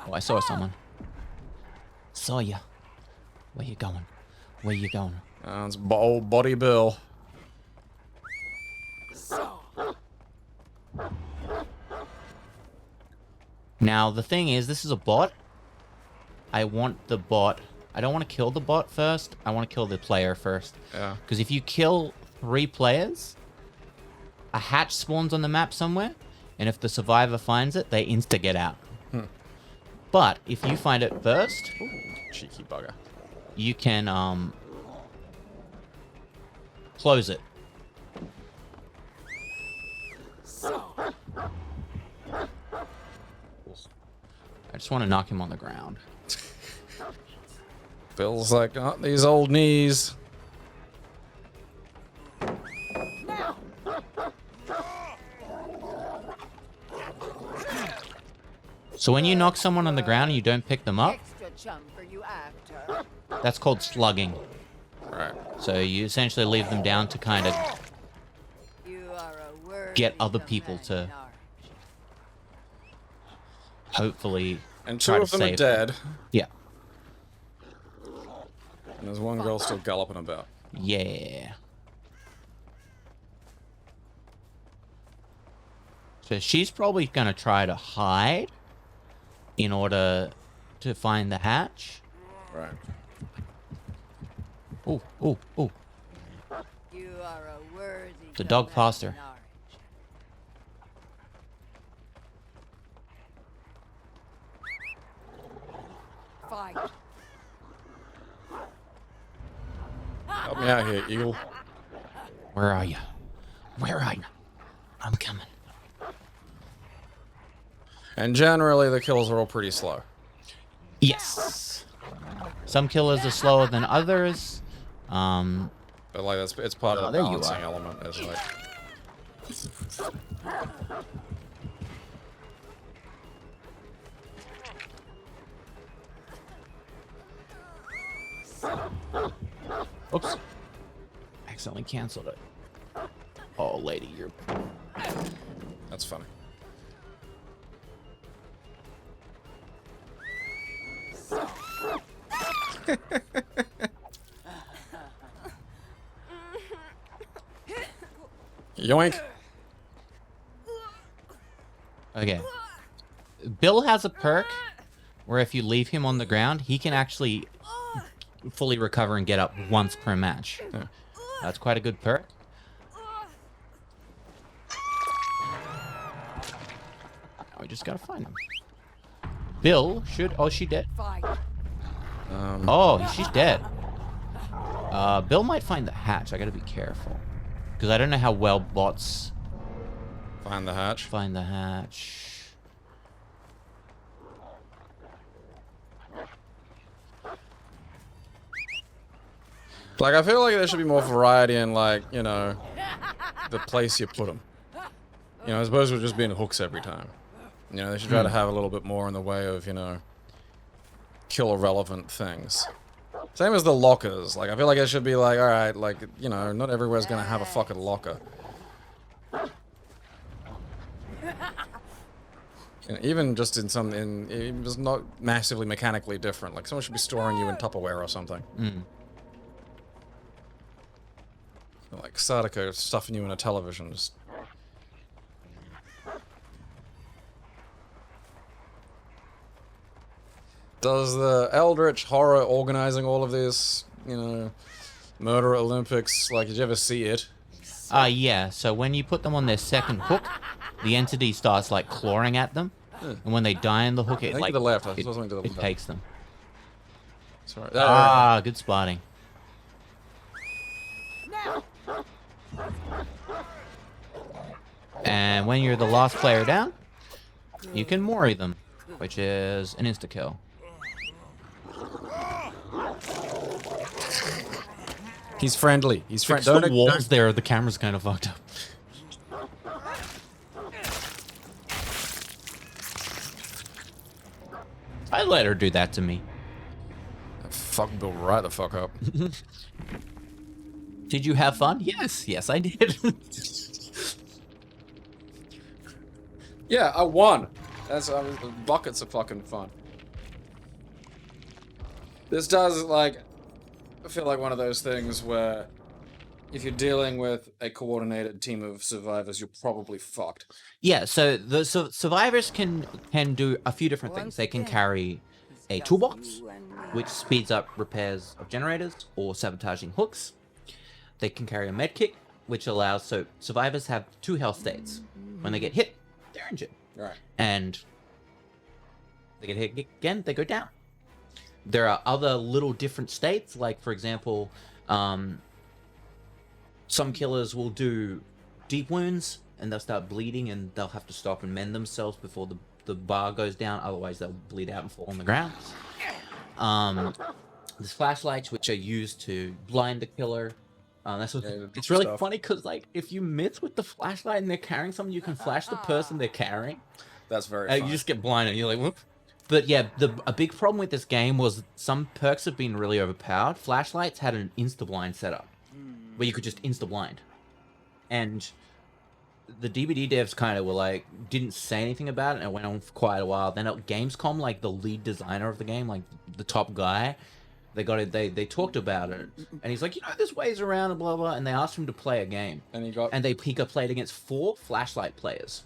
Oh, I saw someone. Saw ya. Where you going? Where you going? It's old Body Bill. Now, the thing is, this is a bot. I want the bot... I don't want to kill the bot first. I want to kill the player first. Yeah. Because if you kill 3 players, a hatch spawns on the map somewhere, and if the survivor finds it, they insta-get out. But if you find it first... Ooh, cheeky bugger. You can, close it. I just want to knock him on the ground. Bill's like, oh, these old knees. So when you knock someone on the ground and you don't pick them up, Extra chum for you after. that's called slugging. Right. So you essentially leave them down to kind of You are a worthy get other people to companion. hopefully And 2 try to of them are save dead. Yeah. And there's one girl still galloping about. Yeah. So she's probably going to try to hide in order to find the hatch. Right. Oh, oh, oh. You are a worthy The dog passed her. companion. Fight. Help me out here, Eagle. Where are you? Where are you? I'm coming. And generally, the kills are all pretty slow. Yes. Some killers are slower than others. But like, it's part of the there you balancing are. element. Is like, Oops. Accidentally canceled it. Oh, lady, you're... that's funny. Yoink. Okay. Bill has a perk where if you leave him on the ground, he can actually fully recover and get up once per match. Yeah. That's quite a good perk. We just gotta find him. Bill should... Oh, she dead. Fight. Oh, she's dead. Bill might find the hatch. I gotta be careful. Because I don't know how well bots Find the hatch. find the hatch. Like, I feel like there should be more variety in, like, you know, the place you put them. You know, as opposed to just being hooks every time. You know, they should try to have a little bit more in the way of, you know, killer relevant things. Same as the lockers. Like, I feel like it should be like, all right, like, you know, not everywhere's gonna have a fucking locker. You know, even just even just not massively mechanically different. Like, someone should be storing you in Tupperware or something. Like Sadako stuffing you in a television. Just... Does the Eldritch Horror organizing all of this, you know, Murder Olympics, like, did you ever see it? Yeah, so when you put them on their second hook, the entity starts, like, clawing at them. And when they die in the hook, it, I think like, to the left. I saw something to the left. takes them. Sorry. Good spotting. And when you're the last player down, you can mori them, which is an insta-kill. He's friendly. He's friendly. The walls there, the camera's kind of fucked up. I let her do that to me. Fuck Bill right the fuck up. Did you have fun? Yes, I did. Yeah, I won. That's buckets of fucking fun. This does, like, I feel like one of those things where if you're dealing with a coordinated team of survivors, you're probably fucked. Yeah, so the survivors can do a few different things. They can carry a toolbox, which speeds up repairs of generators or sabotaging hooks. They can carry a med kit, which allows, so survivors have 2 health states. When they get hit, they're injured. Right. And they get hit again, they go down. There are other little different states, like, for example, some killers will do deep wounds, and they'll start bleeding, and they'll have to stop and mend themselves before the bar goes down, otherwise they'll bleed out and fall on the ground. There's flashlights, which are used to blind the killer. It's really funny, because, like, if you miss with the flashlight and they're carrying something, you can flash the person they're carrying. That's very fun. You just get blinded, and you're like, whoop. But yeah, a big problem with this game was some perks have been really overpowered. Flashlights had an insta-blind setup, where you could just insta-blind. And the DVD devs kind of were like, didn't say anything about it, and it went on for quite a while. Then at Gamescom, like, the lead designer of the game, like, the top guy, they talked about it, and he's like, you know, there's ways around, and blah, blah, and they asked him to play a game. And he got played against 4 flashlight players.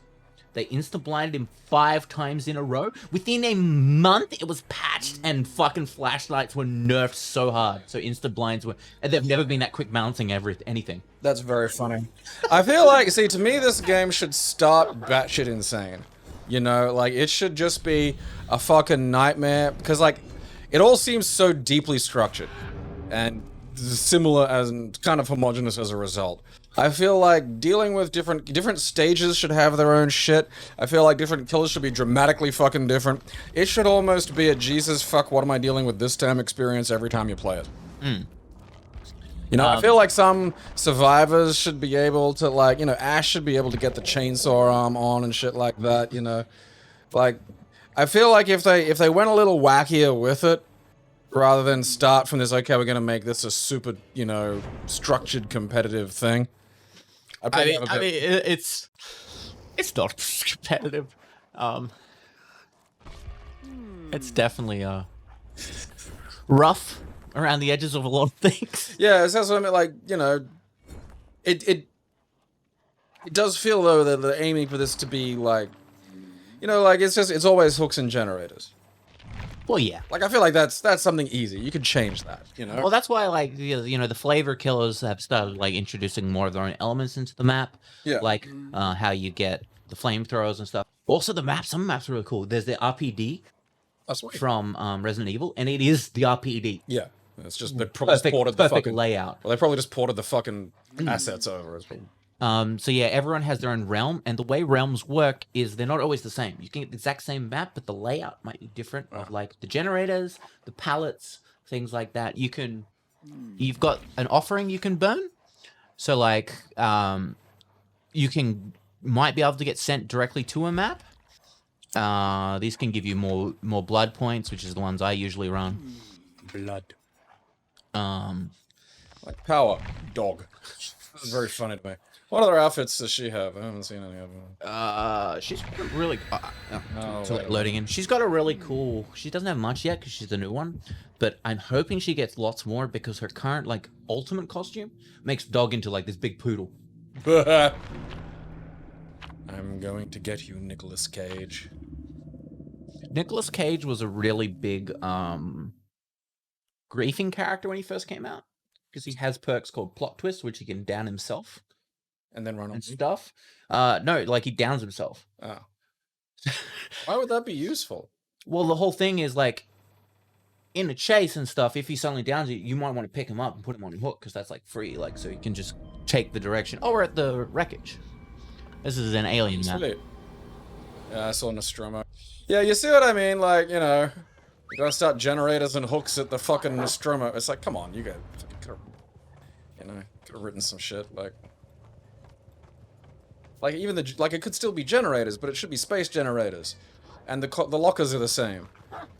They insta-blinded him 5 times in a row. Within a month, it was patched, and fucking flashlights were nerfed so hard. So insta-blinds were... And they've never been that quick balancing anything. That's very funny. I feel like, see, to me, this game should start batshit insane. You know, like, it should just be a fucking nightmare. Because, like, it all seems so deeply structured. And similar and kind of homogenous as a result. I feel like dealing with different stages should have their own shit. I feel like different killers should be dramatically fucking different. It should almost be a Jesus fuck, what am I dealing with this time experience every time you play it. You know, I feel like some survivors should be able to, like, you know, Ash should be able to get the chainsaw arm on and shit like that, you know. Like, I feel like if they went a little wackier with it, rather than start from this, okay, we're gonna make this a super, you know, structured competitive thing. I mean, it's not competitive. It's definitely rough around the edges of a lot of things. Yeah, that's what I mean. Like, you know, it does feel though that they're aiming for this to be like, you know, like it's always hooks and generators. Well, yeah. Like, I feel like that's something easy. You could change that, you know? Well, that's why, like, you know, the flavor killers have started, like, introducing more of their own elements into the map. Yeah. Like, how you get the flamethrowers and stuff. Also, the maps, some maps are really cool. There's the RPD from Resident Evil, and it is the RPD. Yeah. It's just, they probably just ported the fucking... layout. Well, they probably just ported the fucking assets over. So yeah, everyone has their own realm, and the way realms work is they're not always the same. You can get the exact same map, but the layout might be different of, like, the generators, the pallets, things like that. You've got an offering you can burn. So, like, you might be able to get sent directly to a map. These can give you more blood points, which is the ones I usually run. Blood. Like power dog. This is very funny to me. What other outfits does she have? I haven't seen any of them. She's got a really whatever. loading in. She's got a really cool. She doesn't have much yet because she's the new one, but I'm hoping she gets lots more because her current like ultimate costume makes dog into like this big poodle. I'm going to get you, Nicolas Cage. Nicolas Cage was a really big griefing character when he first came out because he has perks called plot twist, which he can down himself And then run on and stuff. No, like he downs himself. Oh. Why would that be useful? Well, the whole thing is like in a chase and stuff. If he suddenly downs you, you might want to pick him up and put him on your hook because that's like free, like so you can just take the direction. Oh, we're at the wreckage. This is an alien map. Sweet. Yeah, I saw Nostromo. Yeah, you see what I mean? Like, you know, you gotta start generators and hooks at the fucking Nostromo. It's like, come on, you could have, you know, could have written some shit like even like it could still be generators, but it should be space generators, and the lockers are the same.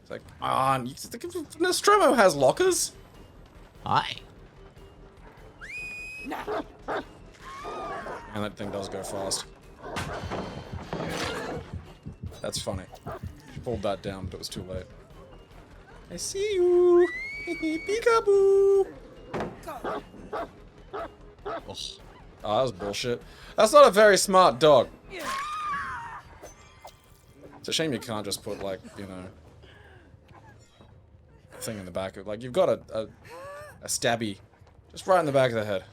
It's like, Nostromo has lockers. Hi. And that thing does go fast. That's funny. She pulled that down, but it was too late. I see you! Peekaboo! Oh, that was bullshit. That's not a very smart dog. It's a shame you can't just put, like, you know, a thing in the back of, like, you've got a stabby just right in the back of the head.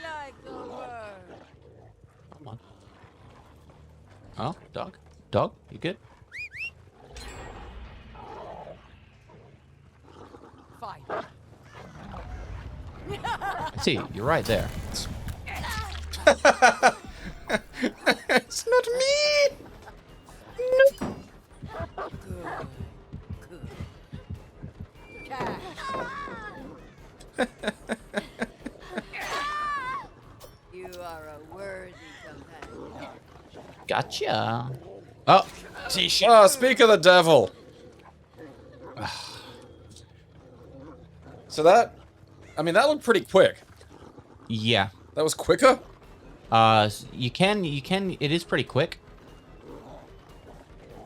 Like a bird. Come on. Oh, dog. Dog, you good? Fight. I see, you're right there. It's not me! Good. Good. Cash. You are a worthy companion. Gotcha. Oh, Oh, speak of the devil. So that, I mean, that looked pretty quick. yeah. That was quicker? You can, it is pretty quick.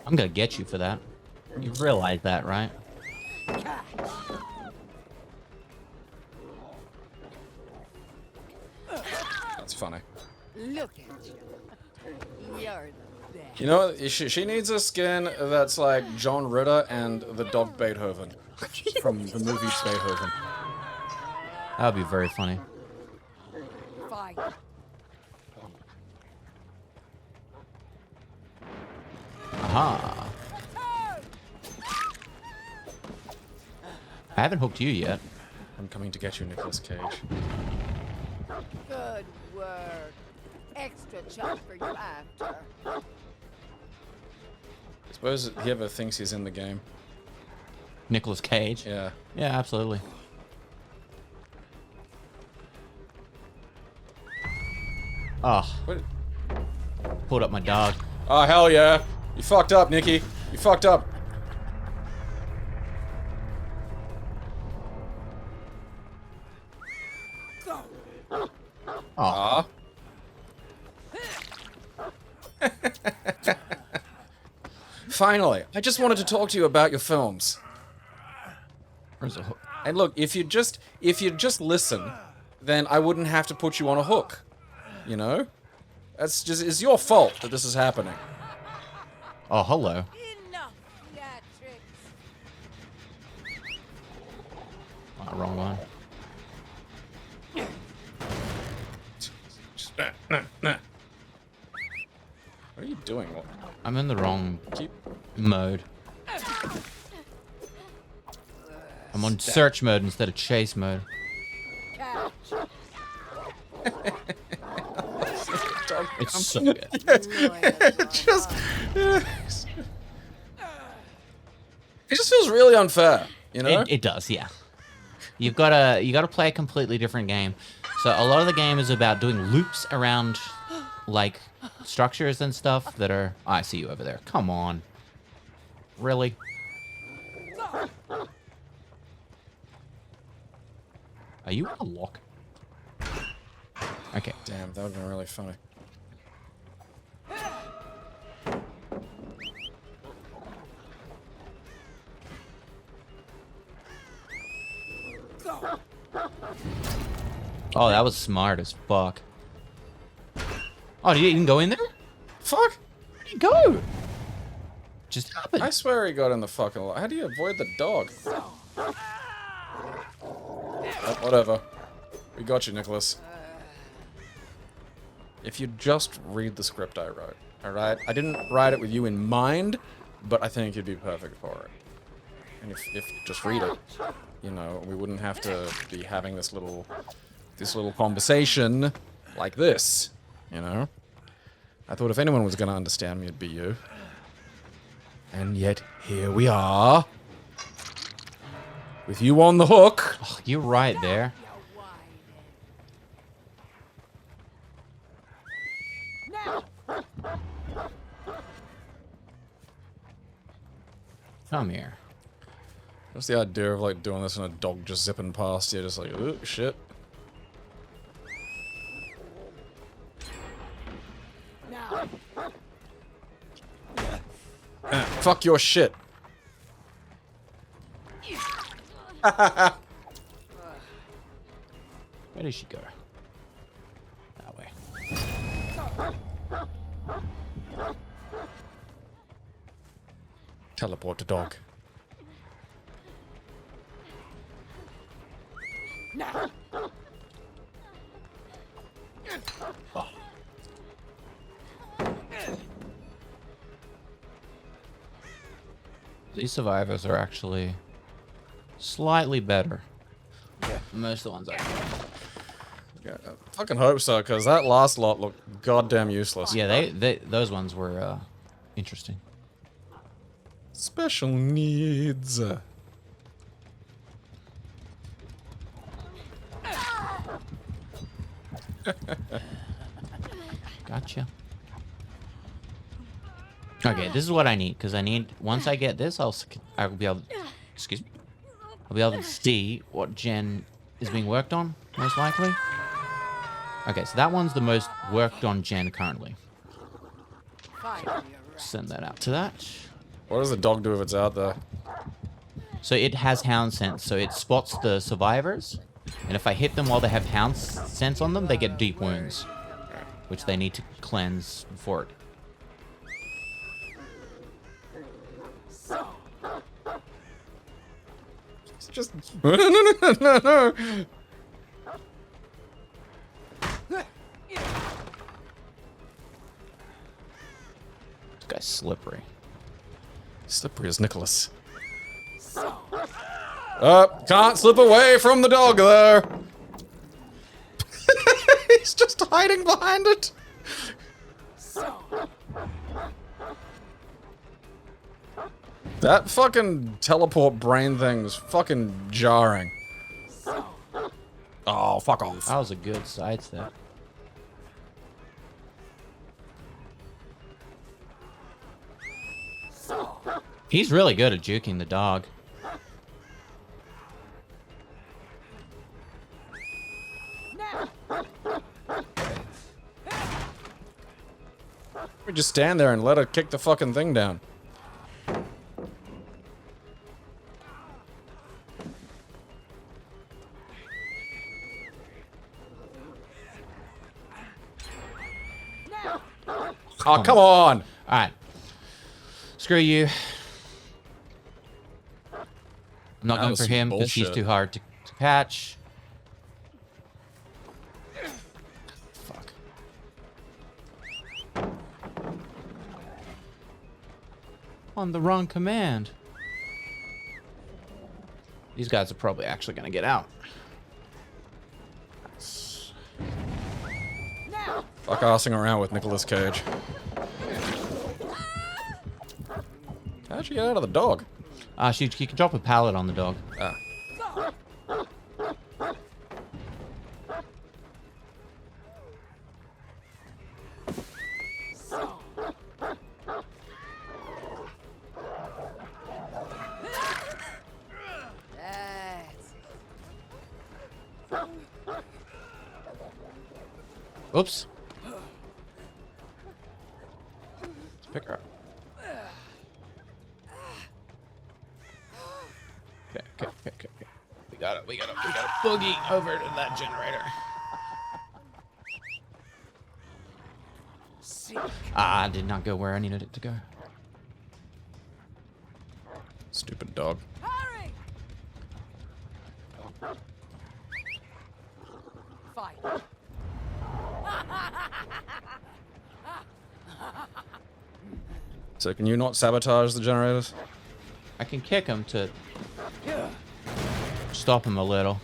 I'm gonna get you for that. You realize that, right? That's funny. Look at you. You're the best. You know, she needs a skin that's like John Ritter and the dog Beethoven from the movie Beethoven. That would be very funny. Fight. Aha. I haven't hooked you yet. I'm coming to get you, Nicolas Cage. Good work. Extra chop for you after. I suppose he ever thinks he's in the game. Nicolas Cage. Yeah. Yeah, absolutely. Oh, What? pulled up my dog. Oh, hell yeah. You fucked up, Nikki. You fucked up. Oh, Finally. I just wanted to talk to you about your films. where's the hook? And look, if you just listen, then I wouldn't have to put you on a hook. You know? It's your fault that this is happening. Oh, hello. Enough theatrics. Oh, wrong one. What are you doing? What? I'm in the wrong Keep. mode. I'm on search mode instead of chase mode. Catch. It's so good. It just feels really unfair, you know? It does, yeah. You gotta play a completely different game. So a lot of the game is about doing loops around like structures and stuff that are. Oh, I see you over there. Come on. Really? Are you in a lock? Okay. Damn, that would have been really funny. Oh, that was smart as fuck. Oh, you didn't go in there? Fuck! Where'd you go? Just happened. I swear he got in the fucking... How do you avoid the dog? Oh, whatever. We got you, Nicholas. If you just read the script I wrote, alright? I didn't write it with you in mind, but I think you'd be perfect for it. And if you just read it, you know, we wouldn't have to be having this little conversation like this, you know? I thought if anyone was gonna understand me, it'd be you. And yet, here we are. With you on the hook. Oh, you're right there. Come here. What's the idea of, like, doing this and a dog just zipping past you, just like, ooh, shit. Fuck your shit. Where did she go? That way. Teleport the dog. Oh. These survivors are actually slightly better. Yeah. Most of the ones I know. Yeah, I fucking hope so, because that last lot looked goddamn useless. Yeah, those ones were interesting. Special needs. Gotcha. Okay, this is what I need, because I need, once I get this, I'll be able, excuse me, I'll be able to see what gen is being worked on, most likely. Okay, so that one's the most worked on gen currently. So send that out to that. What does the dog do if it's out there? So it has hound sense, so it spots the survivors, and if I hit them while they have hound sense on them, they get deep wounds, which they need to cleanse before it. It's just... no. This guy's slippery. Slippery as Nicholas. Can't slip away from the dog there. He's just hiding behind it. That fucking teleport brain thing's fucking jarring. Oh, fuck off. That was a good sidestep. He's really good at juking the dog. We just stand there and let her kick the fucking thing down. Oh, come on! Alright. Screw you. I'm not That going was for some him because he's bullshit. too hard to catch. Fuck. On the wrong command. These guys are probably actually going to get out. Fuck arsing around with Nicolas Cage. How'd she get out of the dog? You can drop a pallet on the dog. Ah. Oops. Let's pick her up. Okay. We gotta boogie over to that generator. Ah, did not go where I needed it to go. Stupid dog. Hurry! Fight. So can you not sabotage the generators? I can kick him to stop him a little.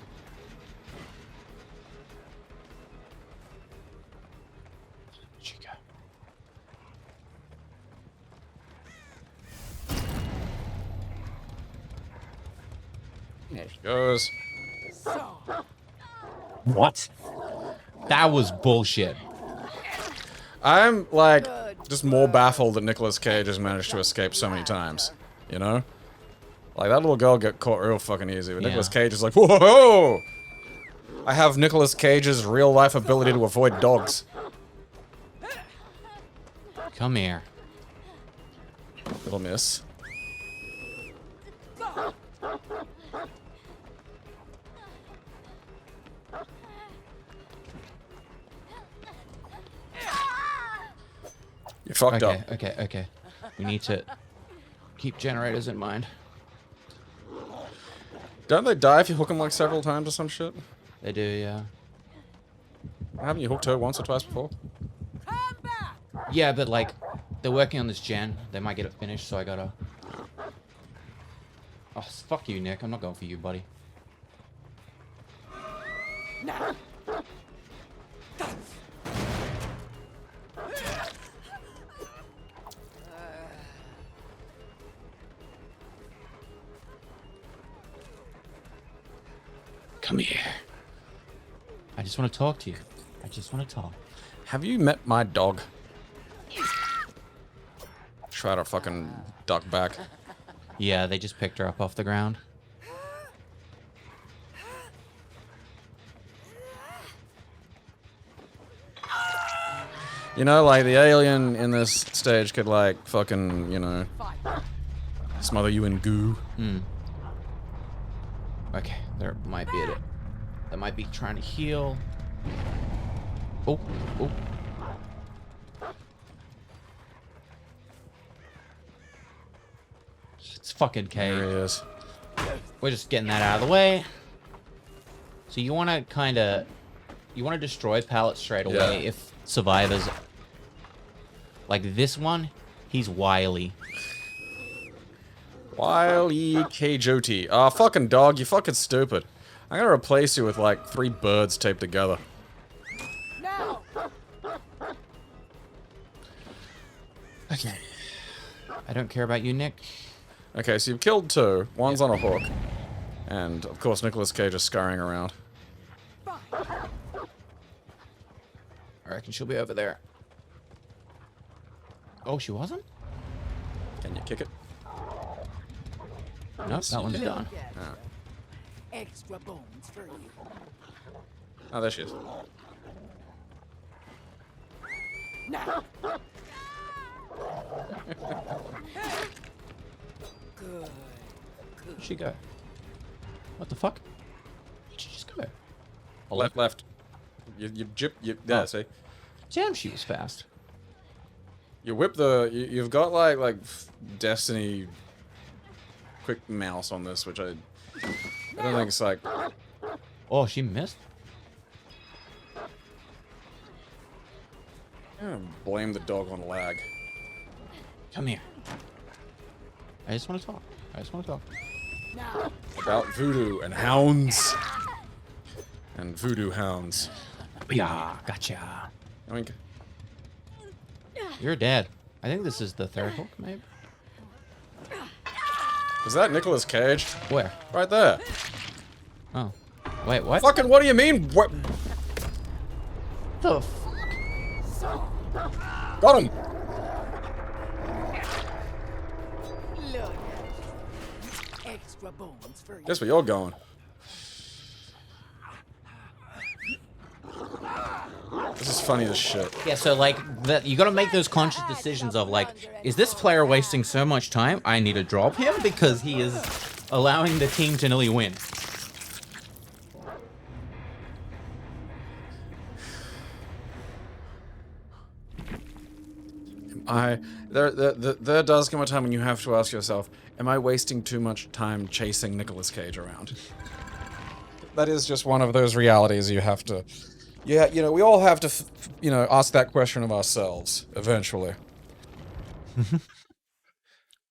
Chica. There she goes. What? That was bullshit. I'm like just more baffled that Nicolas Cage has managed to escape so many times. You know? Like that little girl got caught real fucking easy, but Yeah. Nicolas Cage is like, whoa! I have Nicolas Cage's real life ability to avoid dogs. Come here. Little miss. You fucked up. Okay. We need to keep generators in mind. Don't they die if you hook them like several times or some shit? They do, yeah. Haven't you hooked her once or twice before? Come back! Yeah, but like, they're working on this gen. They might get it finished, so I gotta... Oh, fuck you, Nick. I'm not going for you, buddy. Now! Come here. I just want to talk to you. I just want to talk. Have you met my dog? Try to fucking duck back. Yeah, they just picked her up off the ground. You know, like the alien in this stage could like fucking, you know, Fight. smother you in goo. Okay, there might be it. That might be trying to heal. Oh. It's fucking There he K. is. We're just getting that out of the way. So you want to kind of... You want to destroy pallets straight away Yeah. if survivors... Like this one, he's wily. Wily K-Joti. Ah, fucking dog, you fucking stupid. I'm gonna replace you with like 3 birds taped together. Now! Okay. I don't care about you, Nick. Okay, so you've killed 2. One's on a hook. And, of course, Nicolas Cage is scurrying around. I reckon she'll be over there. Oh, she wasn't? Can you kick it? Nope, that one's done. Ah. Extra bones for you. Oh, there she is. Now! Good. Where'd she go? What the fuck? Where'd she just go? Oh, Left. You there, Oh. see? Damn, she was fast. You whip the... You've got, like Destiny quick mouse on this, which I don't think it's, like... Oh, she missed? I'm gonna blame the dog on lag. Come here. I just want to talk. Now! About voodoo and hounds. And voodoo hounds. Yeah, gotcha. Oink. You're dead. I think this is the 3rd hook, maybe? Is that Nicolas Cage? Where? Right there. Oh. Wait, what? Fucking what do you mean? What? the Got him! Look. Extra bones for you. Guess where you're going. This is funny as shit. Yeah, so like that, you got to make those conscious decisions of like, is this player wasting so much time? I need to drop him because he is allowing the team to nearly win. There does come a time when you have to ask yourself, am I wasting too much time chasing Nicolas Cage around? That is just one of those realities you have to... Yeah, you know, we all have to, you know, ask that question of ourselves, eventually.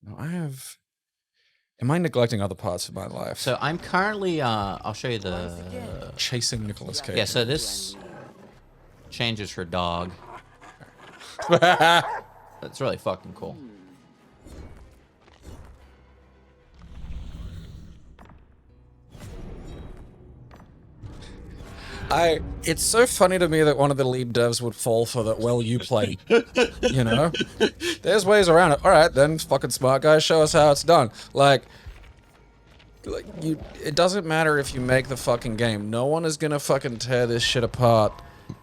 No, am I neglecting other parts of my life? So I'm currently, I'll show you the... Chasing Nicolas Cage. Yeah, so this changes for dog. That's really fucking cool. It's so funny to me that one of the lead devs would fall for that, well, you play. You know? There's ways around it. Alright, then, fucking smart guys, show us how it's done. Like, it doesn't matter if you make the fucking game. No one is gonna fucking tear this shit apart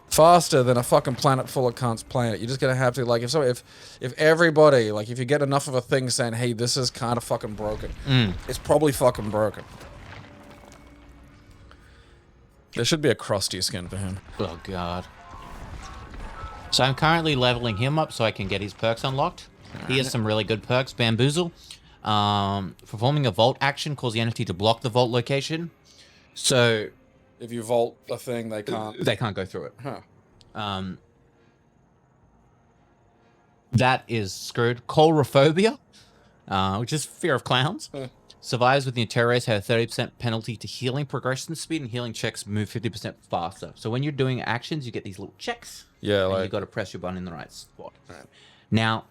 faster than a fucking planet full of cunts playing it. You're just gonna have to, like, if everybody, like, if you get enough of a thing saying, hey, this is kind of fucking broken, it's probably fucking broken. There should be a crusty skin for him. Oh, God. So I'm currently leveling him up so I can get his perks unlocked. He has some really good perks. Bamboozle. Performing a vault action causes the entity to block the vault location. So... if you vault a thing, they can't... they can't go through it. Huh. That is screwed. Coulrophobia, which is fear of clowns. Survives with the terrorists have a 30% penalty to healing progression speed, and healing checks move 50% faster. So when you're doing actions, you get these little checks. Yeah, and like... you got to press your button in the right spot. Right. Now,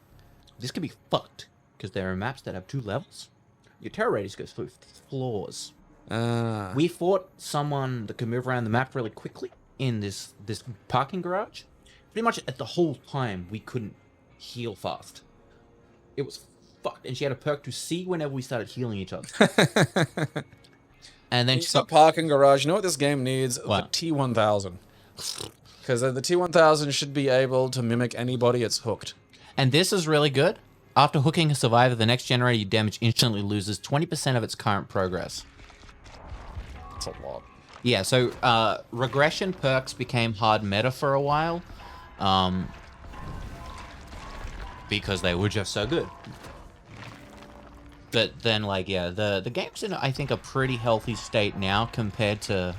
this can be fucked, because there are maps that have 2 levels. Your terror radius goes through floors. We fought someone that could move around the map really quickly in this parking garage. Pretty much at the whole time, we couldn't heal fast. It was fucked, and she had a perk to see whenever we started healing each other. And then it's a parking garage. You know what this game needs? What? The T1000. Because the T1000 should be able to mimic anybody it's hooked. And this is really good. After hooking a survivor, the next generated damage instantly loses 20% of its current progress. That's a lot. Yeah, so regression perks became hard meta for a while. Because they were just so good. But then, like, yeah, the game's in, I think, a pretty healthy state now compared to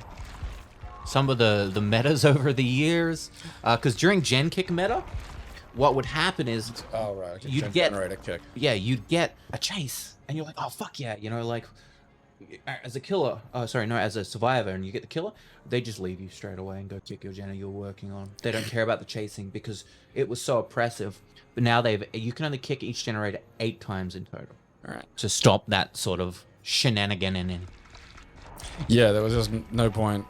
some of the metas over the years. Because during Gen Kick meta, what would happen is... oh, right. You'd get... generate a kick. Yeah, you'd get a chase. And you're like, oh, fuck yeah. You know, like, as a killer... sorry, no, as a survivor, and you get the killer, they just leave you straight away and go kick your gen you're working on. They don't care about the chasing because it was so oppressive. But now you can only kick each generator 8 times in total. All right. To stop that sort of shenaniganing. Yeah, there was just no point.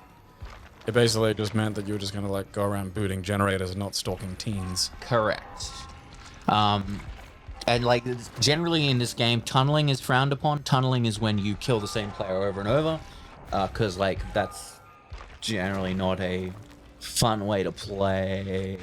It basically just meant that you were just going to, like, go around booting generators and not stalking teens. Correct. And, like, generally in this game, tunneling is frowned upon. Tunneling is when you kill the same player over and over. Because, like, that's generally not a fun way to play.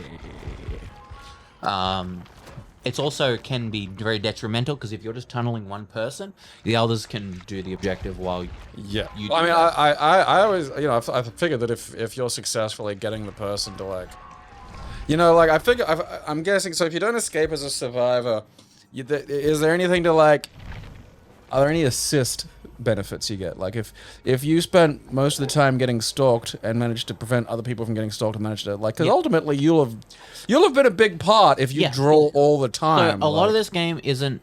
It's also can be very detrimental because if you're just tunneling one person, the others can do the objective while yeah. you. Well, I mean, I always, you know, I figured that if you're successfully getting the person to, like, you know, like, I'm guessing. So if you don't escape as a survivor, is there anything to, like? Are there any assist benefits you get? Like, if you spent most of the time getting stalked and managed to prevent other people from getting stalked and managed to, like, because ultimately you'll have been a big part if you draw all the time. So a lot of this game isn't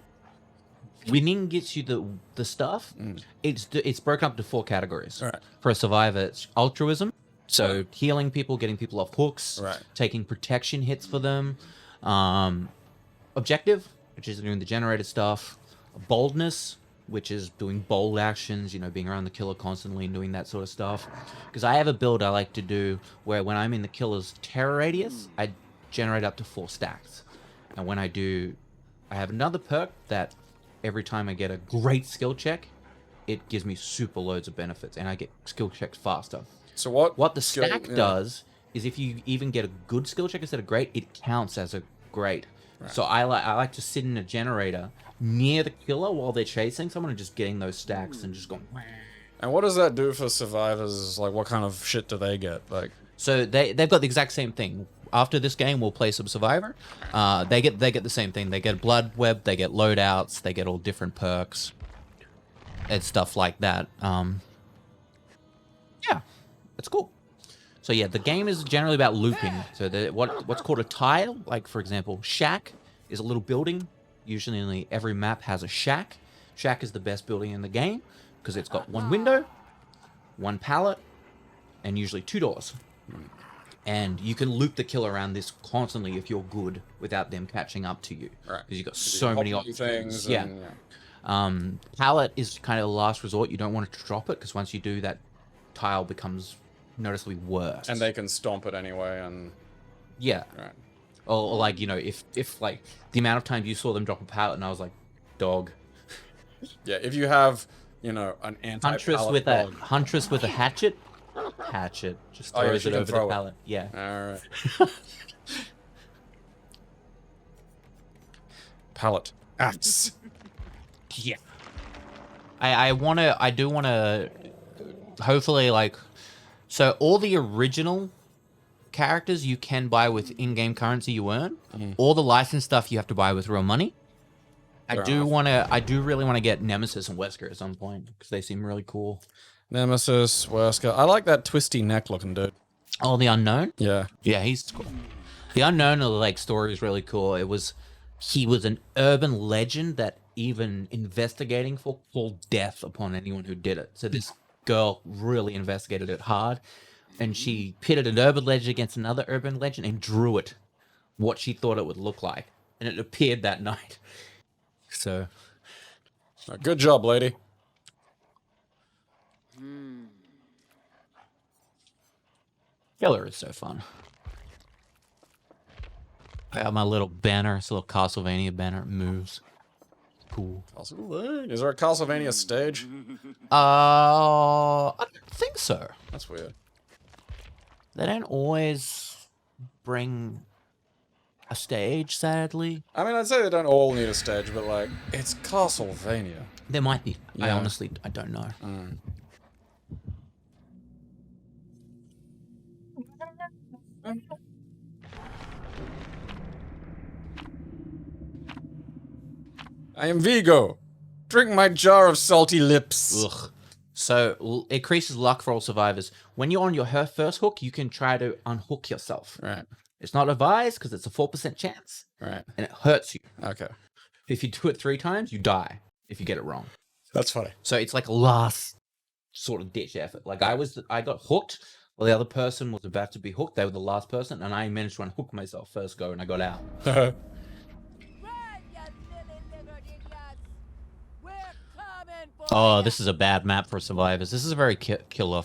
winning gets you the stuff. It's broken up to 4 categories. Right. For a survivor, it's altruism, so healing people, getting people off hooks, right, taking protection hits for them. Objective, which is doing the generated stuff. Boldness, which is doing bold actions, you know, being around the killer constantly and doing that sort of stuff. Because I have a build I like to do where when I'm in the killer's terror radius, I generate up to 4 stacks. And when I do, I have another perk that every time I get a great skill check, it gives me super loads of benefits and I get skill checks faster. So what the stack does is if you even get a good skill check instead of great, it counts as a great. Right. So I like to sit in a generator near the killer while they're chasing someone and just getting those stacks and just going. And what does that do for survivors? Like, what kind of shit do they get? Like, so they've got the exact same thing. After this game, we'll play some Survivor. They get the same thing. They get blood web. They get loadouts. They get all different perks and stuff like that. Yeah, it's cool. So yeah, the game is generally about looping. So what's called a tile, like for example, shack is a little building. Usually every map has a shack. Shack is the best building in the game because it's got one window, one pallet, and usually 2 doors. And you can loop the kill around this constantly if you're good without them catching up to you. Right. Because you've got so many options. Yeah. And, Pallet is kind of the last resort. You don't want to drop it because once you do, that tile becomes noticeably worse. And they can stomp it anyway, and... Yeah. Right. Or like, you know, if like the amount of times you saw them drop a pallet and I was like, dog. Yeah, if you have, you know, an anti-pallet dog. Huntress with a hatchet just throws it over the pallet. Yeah. All right. Pallet. Axe. Yeah. I do wanna hopefully like, so all the original characters you can buy with in-game currency you earn. All the licensed stuff you have to buy with real money. I do really want to get Nemesis and Wesker at some point because they seem really cool. Nemesis, Wesker. I like that twisty neck looking dude. Oh, the Unknown? Yeah. Yeah, he's cool. The Unknown like story is really cool. He was an urban legend that even investigating for called death upon anyone who did it. So this girl really investigated it hard. And she pitted an urban legend against another urban legend and drew it what she thought it would look like. And it appeared that night. So. Good job, lady. Killer is so fun. I have my little banner. It's a little Castlevania banner. It moves. Cool. Is there a Castlevania stage? I don't think so. That's weird. They don't always bring a stage, sadly. I mean, I'd say they don't all need a stage, but like, it's Castlevania. There might be. Yeah. I don't know. I am Vigo. Drink my jar of salty lips. Ugh. So, it increases luck for all survivors. When you're on your first hook, you can try to unhook yourself. Right. It's not advised because it's a 4% chance. Right. And it hurts you. Okay. If you do it 3 times, you die if you get it wrong. That's funny. So it's like a last sort of ditch effort. Like I got hooked while the other person was about to be hooked. They were the last person, and I managed to unhook myself first go, and I got out. Oh, this is a bad map for survivors. This is a very killer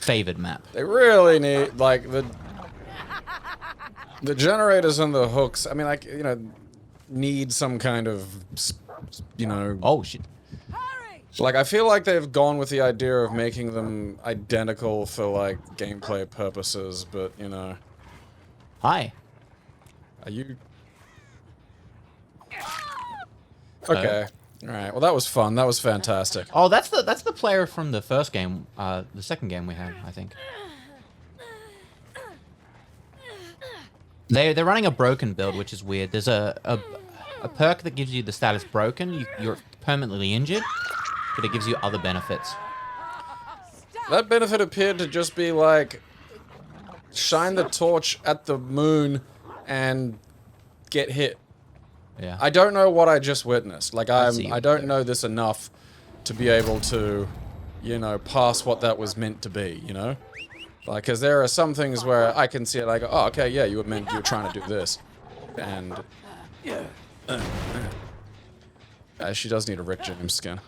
favored map. They really need like the generators and the hooks. I mean, like, you know, need some kind of, you know. Oh shit. Like, I feel like they've gone with the idea of making them identical for like gameplay purposes, but you know. Hi. Are you? Okay. All right. Well, that was fun. That was fantastic. Oh, that's the player from the first game, the second game we had, I think. They're running a broken build, which is weird. There's a perk that gives you the status broken. You're permanently injured, but it gives you other benefits. That benefit appeared to just be like, shine the torch at the moon and get hit. Yeah. I don't know what I just witnessed. Like, I don't know this enough to be able to, you know, pass what that was meant to be, you know? Like, because there are some things where I can see it like, oh, okay, yeah, you were trying to do this. And, yeah. She does need a Rick James skin.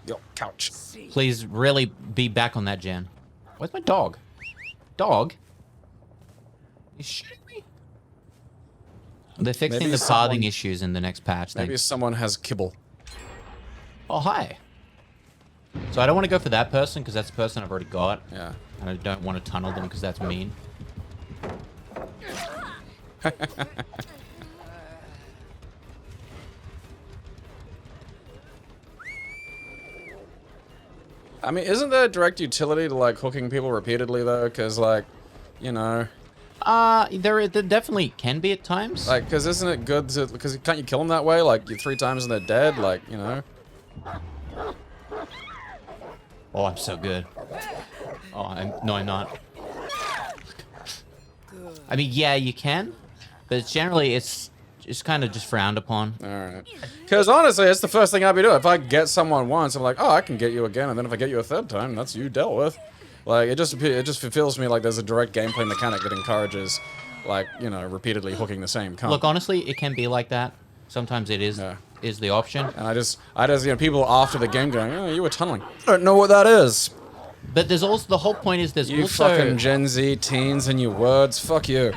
Yo, couch. Please really be back on that, Jen. Where's my dog? Dog? You shooting me? They're fixing Maybe the pathing issues in the next patch. Maybe someone has kibble. Oh, hi. So I don't want to go for that person because that's the person I've already got. Yeah. And I don't want to tunnel them because that's mean. I mean, isn't there direct utility to, like, hooking people repeatedly, though? Because, like, you know... There definitely can be at times. Like, because isn't it good to... Because can't you kill them that way? Like, you 3 times and they're dead? Like, you know? Oh, I'm so good. Oh, no, I'm not. I mean, yeah, you can, but generally it's kind of just frowned upon. Alright. Because honestly, it's the first thing I'd be doing. If I get someone once, I'm like, oh, I can get you again, and then if I get you a third time, that's you dealt with. Like, it just feels to me like there's a direct gameplay mechanic that encourages, like, you know, repeatedly hooking the same cunt. Look, honestly, it can be like that. Sometimes it is the option. And I just, you know, people after the game going, oh, you were tunneling. I don't know what that is. But there's also, the whole point is there's You also... fucking Gen Z teens and your words, fuck you.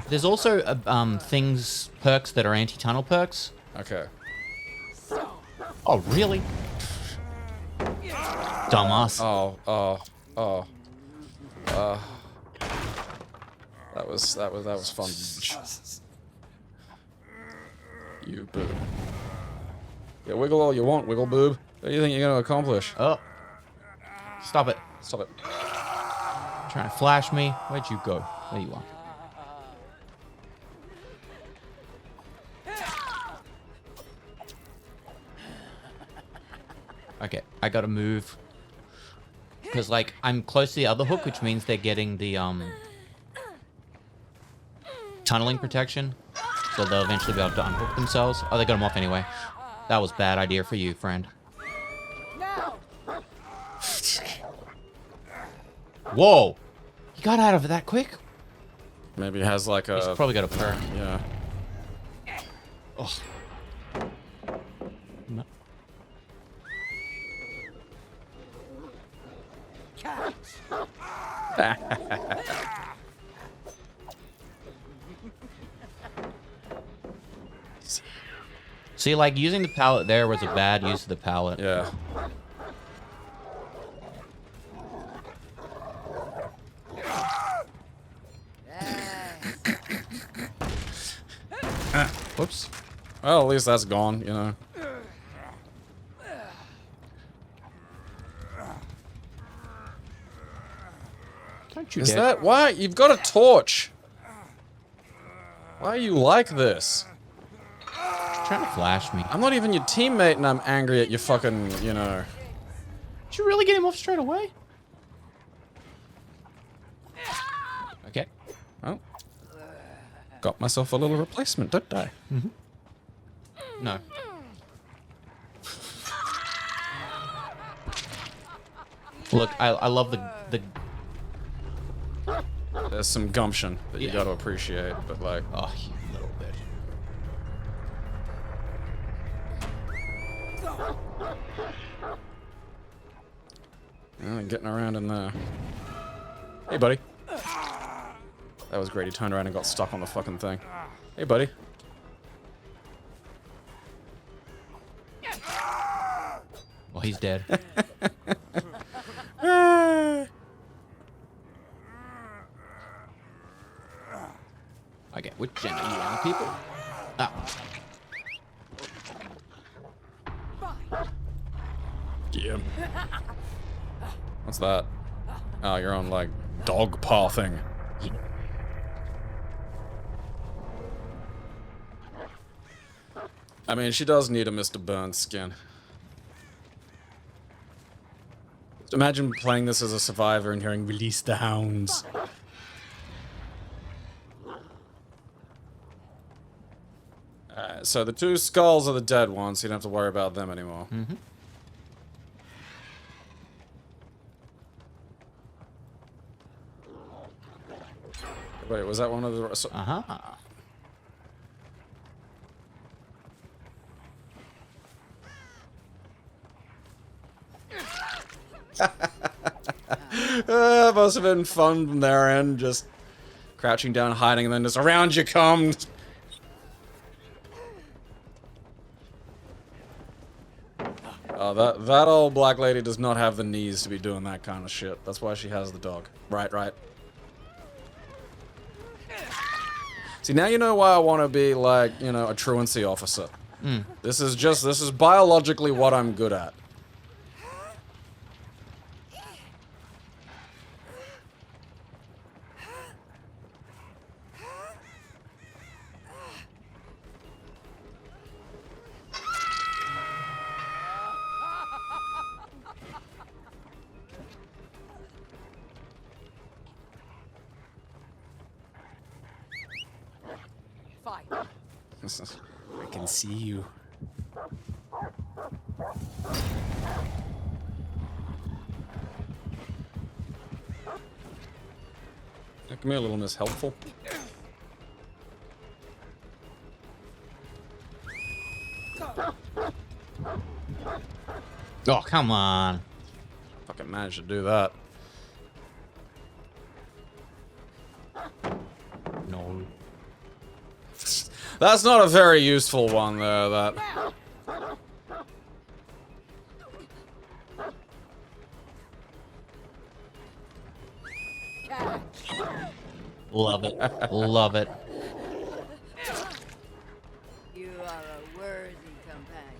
There's also, perks that are anti-tunnel perks. Okay. Oh, really? Dumbass. That was fun. You boob. Yeah, wiggle all you want, wiggle boob. What do you think you're gonna accomplish? Oh. Stop it. Stop it. Trying to flash me. Where'd you go? There you are. Okay, I gotta move. Because, like, I'm close to the other hook, which means they're getting the, tunneling protection. So they'll eventually be able to unhook themselves. Oh, they got them off anyway. That was a bad idea for you, friend. Whoa! You got out of it that quick? Maybe it has like He's a... probably got a perk. Yeah. Oh. No. See, like, using the pallet there was a bad use of the pallet. Yeah. Whoops. Well, at least that's gone, you know. Don't you Is dare. that why? You've got a torch. Why are you like this? Trying to flash me. I'm not even your teammate and I'm angry at you fucking, you know. Did you really get him off straight away? Okay. Well, got myself a little replacement, don't I? No. Look, I love the There's some gumption that you Yeah. gotta appreciate, but like... oh, you little bitch. Getting around in there. Hey, buddy. That was great. He turned around and got stuck on the fucking thing. Hey, buddy. Well, he's dead. Okay, which gen are you on, people? Oh. Yeah. What's that? Oh, you're on, like, dog paw thing. I mean, she does need a Mr. Burns skin. Just imagine playing this as a survivor and hearing, "Release the hounds." So the 2 skulls are the dead ones, so you don't have to worry about them anymore. Mm-hmm. Wait, was that one of the... So, Uh-huh. must have been fun from their end, just crouching down, hiding, and then just around you come. Oh, No, that old black lady does not have the knees to be doing that kind of shit. That's why she has the dog. Right. See, now you know why I want to be, like, you know, a truancy officer. This is biologically what I'm good at. Fine. I can see you. Come here, little Miss Helpful. Oh, come on. Fucking managed to do that. No. That's not a very useful one there, that. Love it. Love it. You are a worthy companion,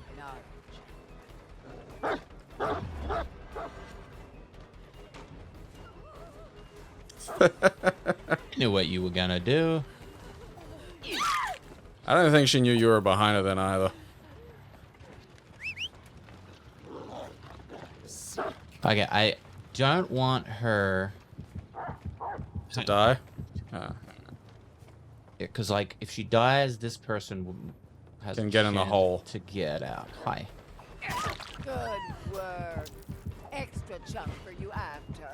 Knew what you were gonna do. I don't think she knew you were behind her then either. Okay, I don't want her To die? because, like, if she dies, this person has Can a get in the chance hole. to get out. Hi. Good work. Extra chunk for you after.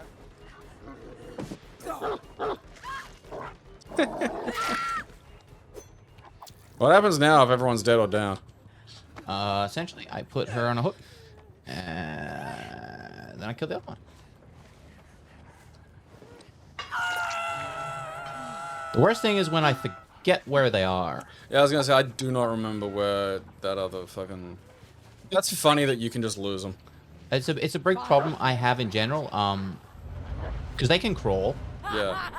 What happens now if everyone's dead or down? Essentially, I put her on a hook, and then I killed the other one. The worst thing is when I forget where they are. Yeah, I was gonna say, I do not remember where that other fucking... That's funny that you can just lose them. It's a big problem I have in general. Because they can crawl. Yeah.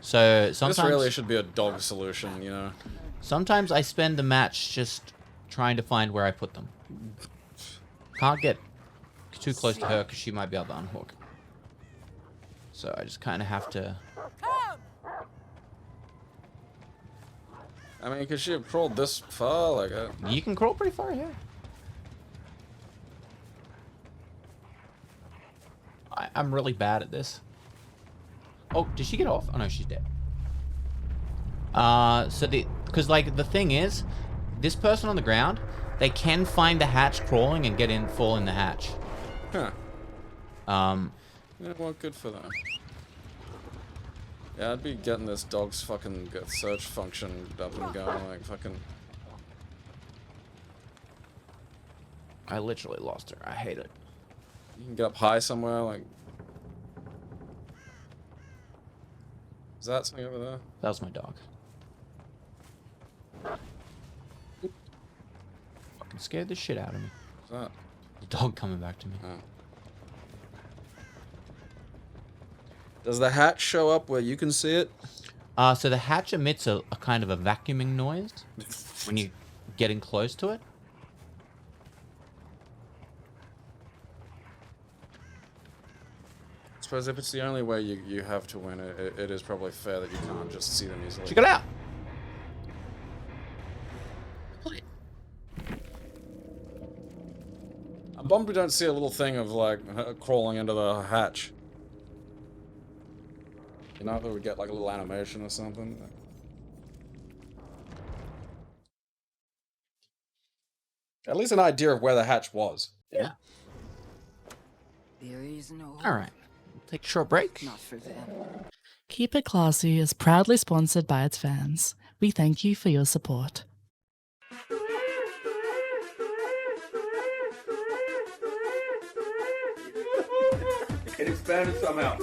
So This sometimes really should be a dog solution, you know? sometimes I spend the match just trying to find where I put them. Can't get too close to her because she might be able to unhook. So I just kind of have to. I mean, could she have crawled this far? Like, You can crawl pretty far, yeah. I'm really bad at this. Oh, did she get off? Oh no, she's dead. Because like the thing is, this person on the ground, they can find the hatch crawling and fall in the hatch. huh. Yeah, well, good for them. Yeah, I'd be getting this dog's fucking search function up and going, like, fucking... I literally lost her. I hate it. You can get up high somewhere, like... Is that something over there? That was my dog. Fucking scared the shit out of me. What's that? The dog coming back to me. Oh. Does the hatch show up where you can see it? So the hatch emits a kind of a vacuuming noise when you're getting close to it. I suppose if it's the only way you have to win, it is probably fair that you can't just see them easily. Check it out. I'm bummed we don't see a little thing of, like, her crawling into the hatch. You know, if we get, like, a little animation or something. At least an idea of where the hatch was. Yeah. There is no All right. Take a short break. not for them. Keep It Classy is proudly sponsored by its fans. We thank you for your support. It expanded somehow.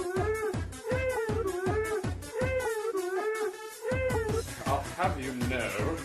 I'll have you know.